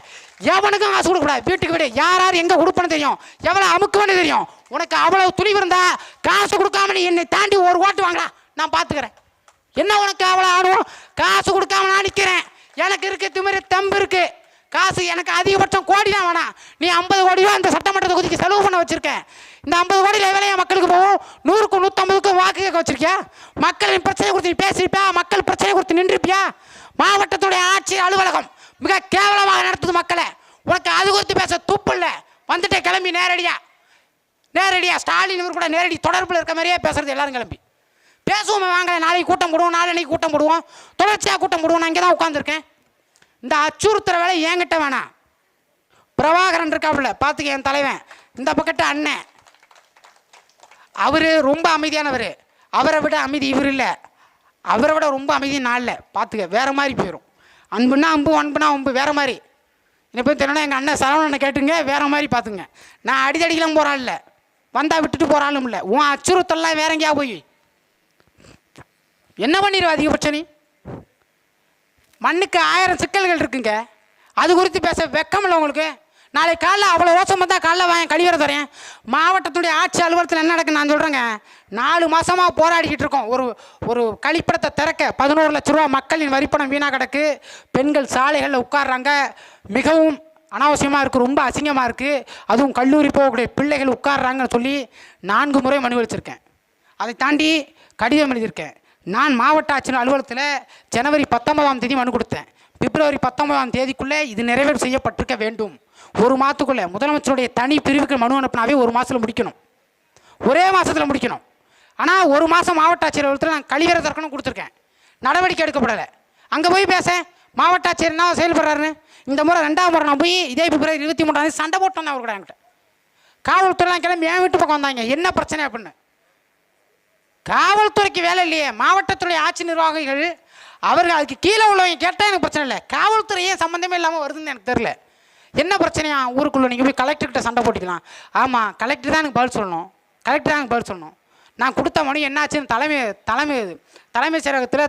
எவனுக்கும் காசு கொடுக்கூடாது. வீட்டுக்கு வீடு யார் யார் எங்கே கொடுப்பேன்னு தெரியும், எவ்வளோ அமுக்குவேன்னு தெரியும். உனக்கு அவ்வளவு துணிவு இருந்தா காசு கொடுக்காம நீ என்னை தாண்டி ஒரு ஓட்டு வாங்கலாம், நான் பார்த்துக்கிறேன். என்ன உனக்கு அவ்வளோ ஆணும்? காசு கொடுக்காம நான் நிற்கிறேன். எனக்கு இருக்கு திமிரு, தெம்பு இருக்கு. காசு எனக்கு அதிகபட்சம் கோடி தான் வேணாம். நீ 50 கோடி ரூபா இந்த சட்டமன்ற தொகுதிக்கு செலவு பண்ண வச்சிருக்கேன். இந்த 50 கோடியில் வேலையா மக்களுக்கு போகும். 100க்கும் 150க்கும் வாக்கு கேட்க வச்சிருக்கியா? மக்களின் பிரச்சனை குறித்து நீ பேசியிருப்பியா? மக்கள் பிரச்சனை குறித்து நின்றுப்பியா? மாவட்டத்துடைய ஆட்சி அலுவலகம் மிக கேவலமாக நடத்துது மக்களை. உனக்கு அது குறித்து பேச துப்பு இல்லை. வந்துட்டே கிளம்பி நேரடியா ஸ்டாலின் இவர் கூட நேரடி தொடர்பில் இருக்க மாதிரியே பேசுறது. எல்லாரும் கிளம்பி பேசுவோம், வாங்க நாளைக்கு கூட்டம் போடுவோம், நாளைக்கு கூட்டம் போடுவோம், தொடர்ச்சியாக கூட்டம் போடுவோம். நான் இங்கே தான் உட்காந்துருக்கேன். இந்த அச்சுறுத்துற வேலை என்கிட்ட வேணாம். பிரபாகரன் இருக்காப்புல பார்த்துக்க, என் தலைவன். இந்த பக்கத்து அண்ணன், அவர் ரொம்ப அமைதியானவர். அவரை விட அமைதி இவர் இல்லை. அவரை விட ரொம்ப அமைதி நான் இல்லை. பார்த்துக்க, வேற மாதிரி போயிடும். அன்புனா அம்பு, அன்புனா அம்பு, வேற மாதிரி. என்னை போய் தெரியணும், எங்கள் அண்ணன் சரவணனை கேட்டுங்க, வேற மாதிரி பார்த்துங்க. நான் அடிதடிக்கெல்லாம் போகிறாள் இல்லை, வந்தால் விட்டுட்டு போகிறாலும் இல்லை. உன் அச்சுறுத்தல்லாம் வேற எங்கேயா போய் என்ன பண்ணிடுவ? அதிகபட்சம் நீ மண்ணுக்கு 1000 சிக்கல்கள் இருக்குங்க. அது குறித்து பேச வெக்கம் இல்லை உங்களுக்கு? நாளைக்கு காலைல அவ்வளோ ரோசமாக தான் காலைல வாங்க கழிவறை தரேன். மாவட்டத்துடைய ஆட்சி அலுவலகத்தில் என்ன நடக்குன்னு நான் சொல்கிறேங்க. 4 மாதமாக போராடிக்கிட்டு இருக்கோம். ஒரு கழிப்பிடத்தை திறக்க 11 லட்ச ரூபா மக்களின் வரிப்பணம் வீணாக கிடக்கு. பெண்கள் சாலைகளில் உட்கார்றாங்க. மிகவும் அனாவசியமாக இருக்குது, ரொம்ப அசிங்கமாக இருக்குது. அதுவும் கல்லூரி போகக்கூடிய பிள்ளைகள் உட்கார்றாங்கன்னு சொல்லி 4 முறை மனு அளிச்சிருக்கேன். அதை தாண்டி கடிதம் எழுதியிருக்கேன். நான் மாவட்ட ஆட்சியர் அலுவலகத்தில் ஜனவரி 19ஆம் தேதி மனு கொடுத்தேன். பிப்ரவரி 19ஆம் தேதிக்குள்ளே இது நிறைவேறு செய்யப்பட்டிருக்க வேண்டும். 1 மாதத்துக்குள்ளே முதலமைச்சருடைய தனி பிரிவுக்கு மனு அனுப்பினாவே 1 மாதத்தில் முடிக்கணும், ஒரே மாதத்தில் முடிக்கணும். ஆனால் 1 மாதம் மாவட்ட ஆட்சியர் அலுவலகத்தில் நான் கழிவறை திறக்கணும் கொடுத்துருக்கேன். நடவடிக்கை எடுக்கப்படலை. அங்கே போய் பேச மாவட்ட ஆட்சியர் என்ன செயல்படுறாருன்னு. இந்த முறை 2ஆம் முறை நான் போய் இதே பிப்ரவரி 23ஆம் தேதி சண்டை போட்டோம் அவர் கூட. என்கிட்ட காவல்துறைலாம் கிளம்பி என் வீட்டு பக்கம் வந்தாங்க, என்ன பிரச்சனை அப்படின்னு. காவல்துறைக்கு வேலை இல்லையே, மாவட்டத்துடைய ஆட்சி நிர்வாகிகள் அவர்கள் அதுக்கு கீழே உள்ளவங்க கேட்டால் எனக்கு பிரச்சனை இல்லை. காவல்துறையே சம்மந்தமே இல்லாமல் வருதுன்னு எனக்கு தெரில. என்ன பிரச்சனையா ஊருக்குள்ளே? நீங்கள் போய் கலெக்டர்கிட்ட சண்டை போட்டிக்கலாம். ஆமாம், கலெக்டர் தான் எனக்கு பதில் சொல்லணும். நான் கொடுத்த மனு என்னாச்சுன்னு தலைமை செயலகத்தில்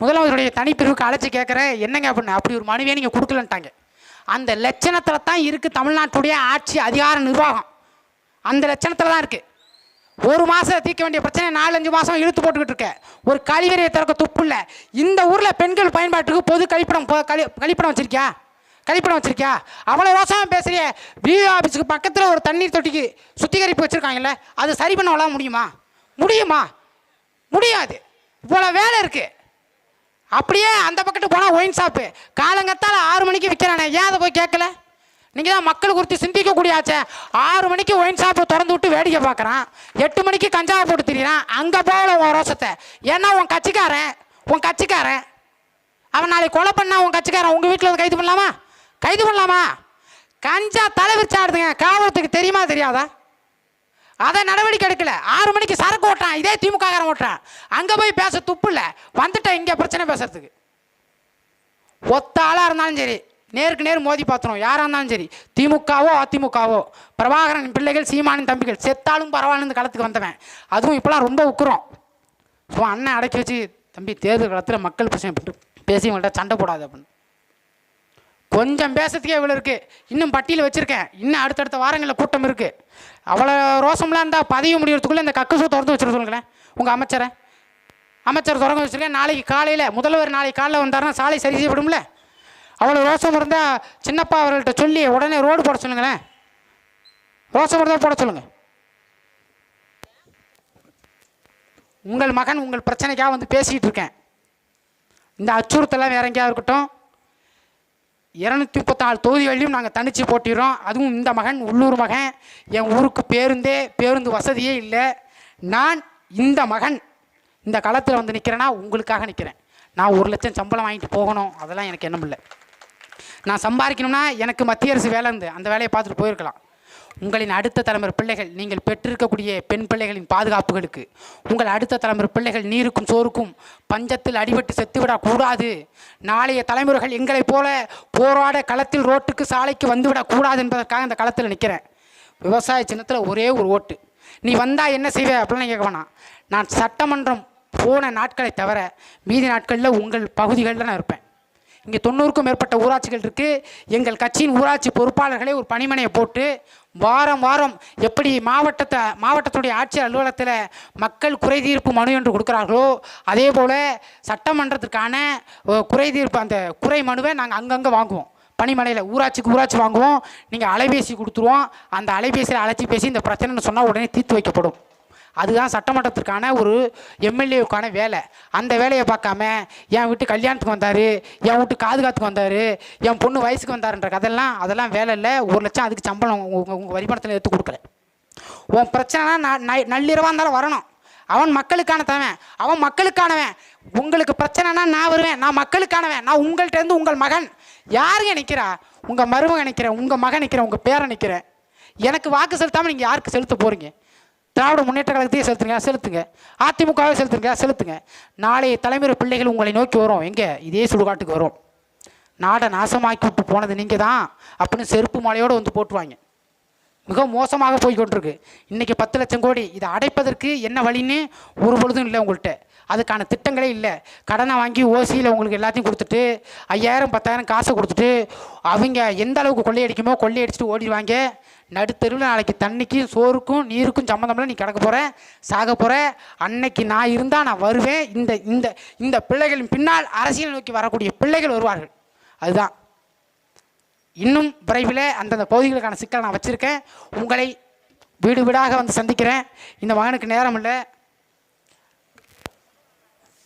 முதலமைச்சருடைய தனிப்பிரிவுக்கு அழைச்சி கேட்குறேன், என்னங்க அப்படின்னு. அப்படி ஒரு மனுவே நீங்கள் கொடுக்கலன்ட்டாங்க. அந்த லட்சணத்தில் தான் இருக்குது தமிழ்நாட்டுடைய ஆட்சி அதிகார நிர்வாகம். அந்த லட்சணத்தில் தான் இருக்குது. 1 மாதம் தீர்க்க வேண்டிய பிரச்சனை 4-5 மாதம் இழுத்து போட்டுக்கிட்டு இருக்க. ஒரு கழிவறையை திறக்க துப்பு இல்லை. இந்த ஊரில் பெண்கள் பயன்பாட்டுக்கு பொது கழிப்பிடம் வச்சிருக்கியா? அவ்வளோ ரோசமாக பேசுறிய. பிஓ ஆஃபீஸுக்கு பக்கத்தில் ஒரு தண்ணீர் தொட்டிக்கு சுத்திகரிப்பு வச்சுருக்காங்கல்ல, அது சரி பண்ண முடியாது. இவ்வளோ வேலை இருக்குது. அப்படியே அந்த பக்கத்துக்கு போனால் ஒயின் ஷாப்பு காலங்கத்தால் 6 மணிக்கு விற்கிறானே, ஏன் அதை போய் கேட்கல? நீங்கள் தான் மக்கள் குறித்து சிந்திக்கக்கூடிய ஆச்சே. 6 மணிக்கு ஒயின் ஷாப்பை திறந்து விட்டு வேடிக்கை பார்க்குறான், 8 மணிக்கு கஞ்சாவை போட்டு திரிகிறான். அங்கே போகல உன் ரோசத்தை. ஏன்னா உன் கட்சிக்காரன் அவன் நாளைக்கு கொலை பண்ணா உன் கட்சிக்காரன் உங்கள் வீட்டில் வந்து கைது பண்ணலாமா? கஞ்சா தலைவிரிச்சாடுதுங்க. காவலத்துக்கு தெரியாதா? அதை நடவடிக்கை எடுக்கல. 6 மணிக்கு சரக்கு ஓட்டுறான், இதே திமுக காரன் ஓட்டுறான். அங்கே போய் பேச துப்பு இல்லை. வந்துட்டேன் இங்கே பிரச்சனை பேசுறதுக்கு. ஒத்த ஆளாக இருந்தாலும் சரி, நேருக்கு நேர் மோதி பார்த்துரும். யாராக இருந்தாலும் சரி, திமுகவோ அதிமுகவோ, பிரபாகரன் பிள்ளைகள், சீமானின் தம்பிகள் செத்தாலும் பரவாயில்ல இந்த களத்துக்கு வந்தவன். அதுவும் இப்போலாம் ரொம்ப உக்குறோம். ஸோ அண்ணன் அடக்கி வச்சு, தம்பி தேர்தல் காலத்தில் மக்கள் பிரச்சனை பேசி உங்கள்கிட்ட சண்டை போடாது அப்படின்னு. கொஞ்சம் பேசுறதுக்கே இவ்வளோ இருக்குது. இன்னும் பட்டியல் வச்சுருக்கேன். இன்னும் அடுத்தடுத்த வாரங்களில் கூட்டம் இருக்குது. அவ்வளோ ரோசம்லாம் இருந்தால் பதவி முடிகிறதுக்குள்ளே இந்த கக்குசு திறந்து வச்சுருக்க சொல்லுங்களேன். உங்கள் அமைச்சர் திறந்து வச்சுருக்கேன். நாளைக்கு காலையில் முதல்வர் நாளைக்கு காலையில் வந்தாருன்னா சாலை சரி செய்யப்படும்ல. அவ்வளோ ரோசம் இருந்தால் சின்னப்பா அவர்கள்ட்ட சொல்லி உடனே ரோடு போட சொல்லுங்களேன். ரோசம் இருந்தால் போட சொல்லுங்கள். உங்கள் மகன் உங்கள் பிரச்சனைக்காக வந்து பேசிக்கிட்டு இருக்கேன். இந்த அச்சுறுத்தலாம் வேற எங்கேயா இருக்கட்டும். 234 தொகுதிகளிலும் நாங்கள் தனிச்சு போட்டிடுறோம். அதுவும் இந்த மகன் உள்ளூர் மகன். என் ஊருக்கு பேருந்து வசதியே இல்லை. நான் இந்த மகன் இந்த களத்தில் வந்து நிற்கிறேன்னா உங்களுக்காக நிற்கிறேன். நான் 1 லட்சம் சம்பளம் வாங்கிட்டு போகணும், அதெல்லாம் எனக்கு எண்ணம் இல்லை. நான் சம்பாதிக்கணும்னா எனக்கு மத்திய அரசு வேலை இருந்து அந்த வேலையை பார்த்துட்டு போயிருக்கலாம். உங்களின் அடுத்த தலைமுறை பிள்ளைகள், நீங்கள் பெற்றிருக்கக்கூடிய பெண் பிள்ளைகளின் பாதுகாப்புகளுக்கு, உங்கள் அடுத்த தலைமுறை பிள்ளைகள் நீருக்கும் சோறுக்கும் பஞ்சத்தில் அடிபட்டு செத்துவிடக்கூடாது, நாளைய தலைமுறைகள் எங்களைப் போல போராட களத்தில் ரோட்டுக்கு சாலைக்கு வந்துவிடக்கூடாது என்பதற்காக இந்த களத்தில் நிற்கிறேன். விவசாய சின்னத்தில் ஒரே ஒரு ஓட்டு. நீ வந்தால் என்ன செய்வே அப்படின்னு கேட்க வேணாம். நான் சட்டமன்றம் போன நாட்களை தவிர மீதி நாட்களில் உங்கள் பகுதிகளில் நான் இருப்பேன். இங்கே 90க்கும் மேற்பட்ட ஊராட்சிகள் இருக்குது. எங்கள் கட்சியின் ஊராட்சி பொறுப்பாளர்களே ஒரு பணிமனையை போட்டு வாரம் வாரம் எப்படி மாவட்டத்துடைய ஆட்சியர் அலுவலகத்தில் மக்கள் குறைதீர்ப்பு மனு என்று கொடுக்குறார்களோ, அதே போல் சட்டமன்றத்திற்கான குறைதீர்ப்பு அந்த குறை மனுவை நாங்கள் அங்கங்கே வாங்குவோம். பணிமனையில் ஊராட்சிக்கு ஊராட்சி வாங்குவோம். நீங்கள் அலைபேசி கொடுத்துருவோம். அந்த அலைபேசியில் அழைச்சி பேசி இந்த பிரச்சனைன்னு சொன்னால் உடனே தீர்த்து வைக்கப்படும். அதுதான் சட்டமன்றத்திற்கான ஒரு எம்எல்ஏவுக்கான வேலை. அந்த வேலையை பார்க்காம என் வீட்டு கல்யாணத்துக்கு வந்தார், என் வீட்டு காதுகாத்துக்கு வந்தார், என் பொண்ணு வயசுக்கு வந்தாருன்ற கதெல்லாம் அதெல்லாம் வேலை இல்லை. 1 லட்சம் அதுக்கு சம்பளம் உங்கள் வரிபணத்தில் எடுத்து கொடுக்கல. உன் பிரச்சனைனா நள்ளிரவாக இருந்தாலும் வரணும். அவன் மக்களுக்கான தவன், அவன் மக்களுக்கானவன். உங்களுக்கு பிரச்சனைனா நான் வருவேன், நான் மக்களுக்கானவன். நான் உங்கள்கிட்டருந்து உங்கள் மகன் யாருங்க நிற்கிறா? உங்கள் மருமகன் நிற்கிறேன், உங்கள் மகன் நிற்கிறேன், உங்கள் பேரை நிற்கிறேன். எனக்கு வாக்கு செலுத்தாமல் நீங்கள் யாருக்கு செலுத்த போகிறீங்க? திராவிட முன்னேற்ற கழகத்தையே செலுத்துங்க, செலுத்துங்க. அதிமுகவே செலுத்துங்க, செலுத்துங்க. நாளைய தலைமுறை பிள்ளைகள் உங்களை நோக்கி வரும். எங்கே? இதே சுடுகாட்டுக்கு வரும். நாடை நாசமாக்கி விட்டு போனது நீங்கள் தான் அப்படின்னு செருப்பு மாலையோடு வந்து போட்டுவாங்க. மிக மோசமாக போய் கொண்டிருக்கு. இன்றைக்கி 10 லட்சம் கோடி. இதை அடைப்பதற்கு என்ன வழின்னு ஒரு பொழுதும் இல்லை உங்கள்கிட்ட. அதுக்கான திட்டங்களே இல்லை. கடனை வாங்கி ஓசியில் உங்களுக்கு எல்லாத்தையும் கொடுத்துட்டு 5000 10,000 காசை கொடுத்துட்டு அவங்க எந்த அளவுக்கு கொள்ளையடிக்குமோ கொள்ளையடிச்சிட்டு ஓடிடுவாங்க. நடுத்தெருவில் நாளைக்கு தண்ணிக்கும் சோறுக்கும் நீருக்கும் சம்மந்தமில்லை. நீ கிடக்க போகிற, சாக போகிற. அன்னைக்கு நான் இருந்தால் நான் வருவேன். இந்த இந்த இந்த பிள்ளைகளின் பின்னால் அரசியல் நோக்கி வரக்கூடிய பிள்ளைகள் வருவார்கள். அதுதான் இன்னும் விரைவில் அந்தந்த பகுதிகளுக்கான சிக்கலை நான் வச்சுருக்கேன். உங்களை வீடு வீடாக வந்து சந்திக்கிறேன். இந்த மகனுக்கு நேரம் இல்லை.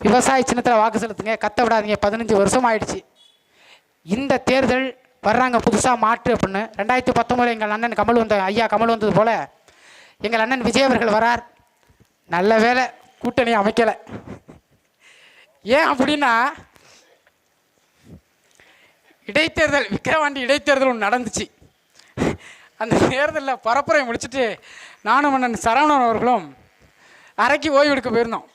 விவசாய சின்னத்தில் வாக்கு செலுத்துங்க, கத்த விடாதீங்க. 15 வருஷம் ஆயிடுச்சு. இந்த தேர்தல் வர்றாங்க புதுசாக மாற்று அப்படின்னு. 2019 எங்கள் அண்ணன் கமல் வந்தது போல் எங்கள் அண்ணன் விஜய் அவர்கள் வரார். நல்ல வேலை கூட்டணி அமைக்கலை. ஏன் அப்படின்னா, இடைத்தேர்தல் விக்கிரவாண்டி இடைத்தேர்தல் ஒன்று நடந்துச்சு. அந்த தேர்தலில் பரப்புரை முடிச்சுட்டு நானும் அண்ணன் சரவணன் அவர்களும் அரைக்கு ஓய்வு எடுக்க போயிருந்தோம்.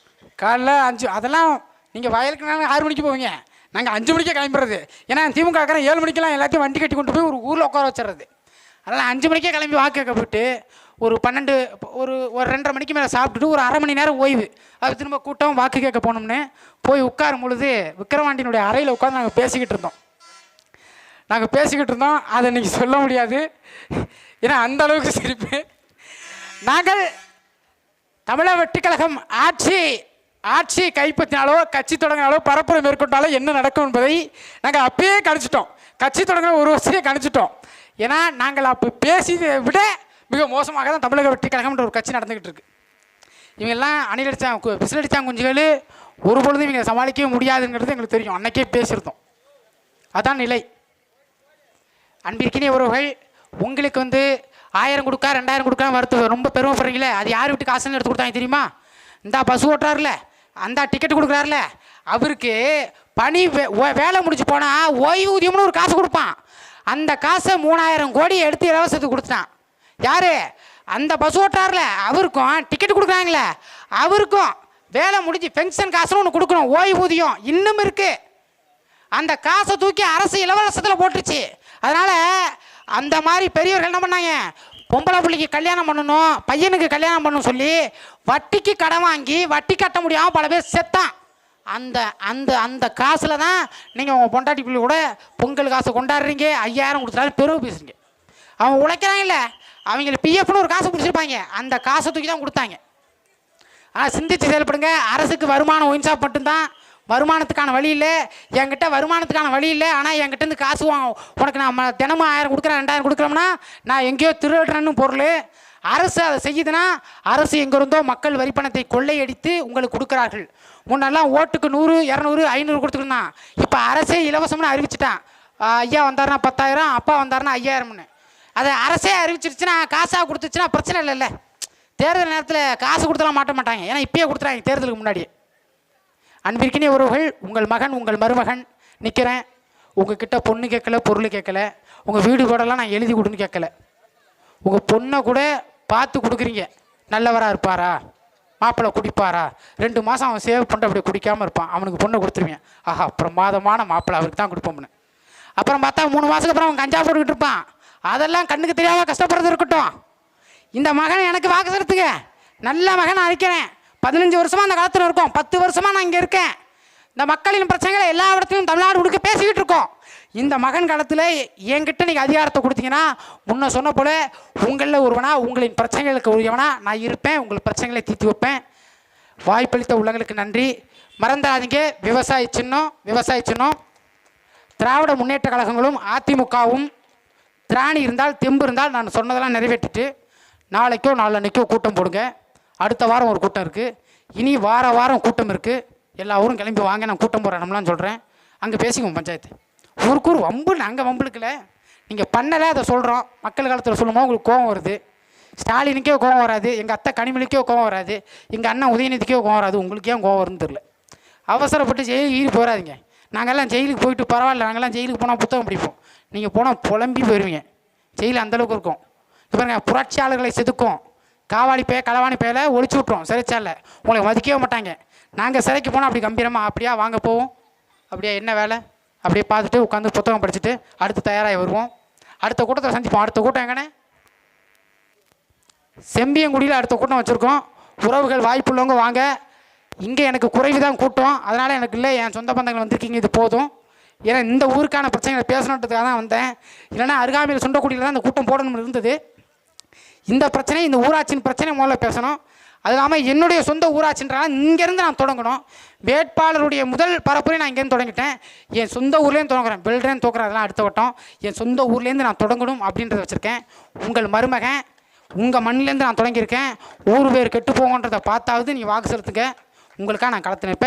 காலைல 5 அதெல்லாம் நீங்கள் வயலுக்குனாலும் 6 மணிக்கு போவீங்க, நாங்கள் 5 மணிக்கே கிளம்பிடுறது. ஏன்னா திமுக 7 மணிக்கெல்லாம் எல்லாத்தையும் வண்டி கட்டி கொண்டு போய் ஒரு ஊரில் உட்கார வச்சிடுறது. அதனால் 5 மணிக்கே கிளம்பி வாக்கு கேட்க போயிட்டு ஒரு 12 ஒரு 2:30 மணிக்கு மேலே சாப்பிட்டுட்டு ஒரு அரை மணி நேரம் ஓய்வு. அது திரும்ப கூட்டம் வாக்கு கேட்க போனோம்னு போய் உட்காரும் பொழுது விக்கிரவாண்டியினுடைய அறையில் உட்காந்து நாங்கள் பேசிக்கிட்டு இருந்தோம். அதை இன்றைக்கி சொல்ல முடியாது. ஏன்னா அந்த அளவுக்கு சிரிப்பு. நாங்கள் தமிழக வெற்றிக் கழகம் ஆட்சி கைப்பற்றினாலோ கட்சி தொடங்கினாலோ பரப்புரை மேற்கொண்டாலோ என்ன நடக்கும் என்பதை நாங்கள் அப்பயே கணிச்சிட்டோம். கட்சி தொடங்கின 1 வருஷத்தையே கணிச்சிட்டோம். ஏன்னா நாங்கள் அப்போ பேசியதை விட மிக மோசமாக தான் தமிழக வெற்றிக் கழகம்ன்ற ஒரு கட்சி நடந்துக்கிட்டு இருக்கு. இவங்கெல்லாம் விசிலடிச்சாங்க குஞ்சுகள் ஒரு பொழுதும் இவங்க சமாளிக்கவே முடியாதுங்கிறது எங்களுக்கு தெரியும். அன்னைக்கே பேசியிருந்தோம். அதான் நிலை. அன்பிற்கினிய உறவுகள், உங்களுக்கு 1000 கொடுக்கா 2000 கொடுக்கா மருத்துவ ரொம்ப பெருமைப்படுறீங்களே, அது யார் வீட்டு காசுன்னு எடுத்து கொடுத்தாங்க தெரியுமா? இந்த பஸ் ஓட்டுறாருல, அந்த டிக்கெட் கொடுக்குறாருல, அவருக்கு பணி வேலை முடிச்சு போனால் ஓய்வூதியம்னு ஒரு காசு கொடுப்பான். அந்த காசை 3000 கோடி எடுத்து இலவசத்துக்கு கொடுத்தான். யார்? அந்த பஸ் ஓட்டுறாருல, அவருக்கும் டிக்கெட் கொடுக்குறாங்களே, அவருக்கும் வேலை முடிஞ்சு பென்ஷன் காசுன்னு ஒன்று கொடுக்கணும். ஓய்வூதியம் இன்னும் இருக்குது. அந்த காசை தூக்கி அரசு இலவசத்தில் போட்டுருச்சு. அதனால் அந்த மாதிரி பெரியவர்கள் என்ன பண்ணாங்க, பொம்பளை பிள்ளைக்கு கல்யாணம் பண்ணணும், பையனுக்கு கல்யாணம் பண்ணணும் சொல்லி வட்டிக்கு கடன் வாங்கி வட்டி கட்ட முடியாமல் பல பேர் செத்தான். அந்த அந்த அந்த காசில் தான் நீங்கள் உங்கள் பொண்டாட்டி பிள்ளை கூட பொங்கல் காசை கொண்டாடுறீங்க. 5000 கொடுத்தாலும் பெருமை பேசுறீங்க. அவங்க உழைக்கிறாங்கல்ல, அவங்களுக்கு பிஎஃப்னு ஒரு காசை பிடிச்சிருப்பாங்க, அந்த காசை தூக்கி தான் கொடுத்தாங்க. ஆனால் சிந்திச்சு செயல்படுங்க. அரசுக்கு வருமானம் ஒயின்ஷாப் மட்டும்தான். வருமானத்துக்கான வழி இல்லை. என்கிட்ட வருமானத்துக்கான வழி இல்லை. ஆனால் என்கிட்டருந்து காசு உனக்கு நான் தினமும் 1000 கொடுக்குறேன் 2000 கொடுக்குறோம்னா நான் எங்கேயோ திருடுறேன்னு பொருள். அரசு அதை செய்யுதுன்னா அரசு எங்கிருந்தோ மக்கள் வரிப்பணத்தை கொள்ளையடித்து உங்களுக்கு கொடுக்குறார்கள். முன்னெல்லாம் ஓட்டுக்கு 100 200 500 கொடுத்துருந்தான். இப்போ அரசே இலவசம்னு அறிவிச்சிட்டான். ஐயா வந்தாருன்னா 10,000, அப்பா வந்தாருன்னா 5000ன்னு. அதை அரசே அறிவிச்சிருச்சுன்னா காசாக கொடுத்துச்சுன்னா பிரச்சனை இல்லைல்ல. தேர்தல் நேரத்தில் காசு கொடுத்தலாம் மாட்டாங்க. ஏன்னா இப்பயே கொடுத்துறாங்க தேர்தலுக்கு முன்னாடி. அன்பிற்கினிய உறவுகள், உங்கள் மகன் உங்கள் மருமகன் நிற்கிறேன். உங்ககிட்ட பொண்ணு கேட்கல, பொருள் கேட்கல, உங்கள் வீடு கூடலாம் நான் எழுதி கொடுன்னு கேட்கல. உங்கள் பொண்ணை கூட பார்த்து கொடுக்குறீங்க, நல்லவராக இருப்பாரா, மாப்பிள்ளை குடிப்பாரா, 2 மாதம் அவன் சேவ் பண்ணிட்டு அப்படி குடிக்காமல் இருப்பான், அவனுக்கு பொண்ணை கொடுத்துருவீங்க. ஆஹா பிரமாதமான மாப்பிள்ளை, அவருக்கு தான் கொடுப்போம்னு. அப்புறம் பார்த்தா 3 மாதத்துக்கு அப்புறம் அவன் கஞ்சா போட்டுக்கிட்டு இருப்பான். அதெல்லாம் கண்ணுக்கு தெரியாமல் கஷ்டப்படுறது இருக்கட்டும். இந்த மகன் எனக்கு வாக்கு செலுத்துங்க, நல்ல மகன் நான் இருக்கிறேன். 15 வருஷமாக அந்த காலத்தில் இருக்கோம், 10 வருஷமாக நான் இங்கே இருக்கேன். இந்த மக்களின் பிரச்சனைகளை எல்லா இடத்துலையும் தமிழ்நாடு முழுக்க பேசிக்கிட்டு இருக்கோம். இந்த மகன் காலத்தில் என்கிட்ட நீங்கள் அதிகாரத்தை கொடுத்தீங்கன்னா, முன்ன சொன்ன போல உங்களில் ஒருவனா, உங்களின் பிரச்சனைகளுக்கு உரியவனா நான் இருப்பேன், உங்கள் பிரச்சனைகளை தீர்த்து வைப்பேன். வாய்ப்பளித்த உள்ளங்களுக்கு நன்றி. மறந்துடாதீங்க, விவசாய சின்னம் திராவிட முன்னேற்ற கழகங்களும் அதிமுகவும் திராணி இருந்தால் தெம்பு இருந்தால் நான் சொன்னதெல்லாம் நிறைவேற்றிட்டு நாளைக்கோ நாளன்னைக்கோ கூட்டம் போடுங்க. அடுத்த வாரம் ஒரு கூட்டம் இருக்குது, இனி வாரம் கூட்டம் இருக்குது. எல்லா ஊரும் கிளம்பி வாங்க, நான் கூட்டம் போடுறேன்லாம் சொல்கிறேன். அங்கே பேசிக்குவோம் பஞ்சாயத்து. ஊருக்கு ஒரு வம்பு, நாங்கள் வம்புலுக்கல, நீங்கள் பண்ணலை அதை சொல்கிறோம். மக்கள் காலத்தில் சொல்லும்போது உங்களுக்கு கோவம் வருது. ஸ்டாலினுக்கே கோவம் வராது, எங்கள் அத்தை கனிமொழிக்கே கோவம் வராது, எங்கள் அண்ணன் உதயநிதிக்கே கோவம் வராது, உங்களுக்கு ஏன் கோவம் வரும்னு தெரில. அவசரப்பட்டு ஜெயிலுக்கு போகாதீங்க. நாங்கள்லாம் ஜெயிலுக்கு போயிட்டு பரவாயில்ல, நாங்கள்லாம் ஜெயிலுக்கு போனால் புத்தகம் படிப்போம். நீங்கள் போனால் புலம்பி போயிடுவீங்க. ஜெயில் அந்தளவுக்கு இருக்கும். இப்போ பாருங்க, புரட்சியாளர்களை செதுக்கும் காவாலி பே களவாணி பேல ஒழிச்சு விட்ருவோம் சிறைச்சாலை. உங்களை மதிக்கவே மாட்டாங்க. நாங்கள் சிறைக்கு போனால் அப்படி கம்பீரமாக அப்படியா வாங்க போவோம், அப்படியா என்ன வேலை அப்படியே பார்த்துட்டு உட்காந்து புத்தகம் படிச்சுட்டு அடுத்து தயாராகி வருவோம். அடுத்த கூட்டத்தில் சந்திப்போம். அடுத்த கூட்டம் எங்கண்ணே? செம்பியங்குடியில் அடுத்த கூட்டம் வச்சுருக்கோம். உறவுகள் வாய்ப்புள்ளவங்க வாங்க. இங்கே எனக்கு குறைவு தான் கூட்டம், அதனால் எனக்கு இல்லை, என் சொந்த பந்தங்கள் வந்திருக்கீங்க, இது போதும். ஏன்னா இந்த ஊருக்கான பிரச்சனைகளை பேசணுன்றதுக்காக தான் வந்தேன். இல்லைன்னா அருகாமையில் சுண்டக்குடியில் தான் இந்த கூட்டம் போடணும்னு இருந்தது. இந்த பிரச்சனை, இந்த ஊராட்சியின் பிரச்சனை முதல்ல பேசணும். அது இல்லாமல் என்னுடைய சொந்த ஊராட்சின்றால இங்கேருந்து நான் தொடங்கணும். வேட்பாளருடைய முதல் பரப்புரை நான் இங்கேருந்து தொடங்கிட்டேன். என் சொந்த ஊர்லேருந்து தொடங்குறேன். பெல்ட்ரேன் தோக்குறேன், அதெல்லாம் அடுத்த வட்டம். என் சொந்த ஊர்லேருந்து நான் தொடங்கணும் அப்படின்றத வச்சுருக்கேன். உங்கள் மருமகன் உங்கள் மண்ணிலேருந்து நான் தொடங்கியிருக்கேன். ஊர் பேர் கெட்டு போங்கன்றதை பார்த்தாவது நீ வாக்கு செலுத்துங்க. உங்களுக்காக நான் களத்து நிற்பேன்.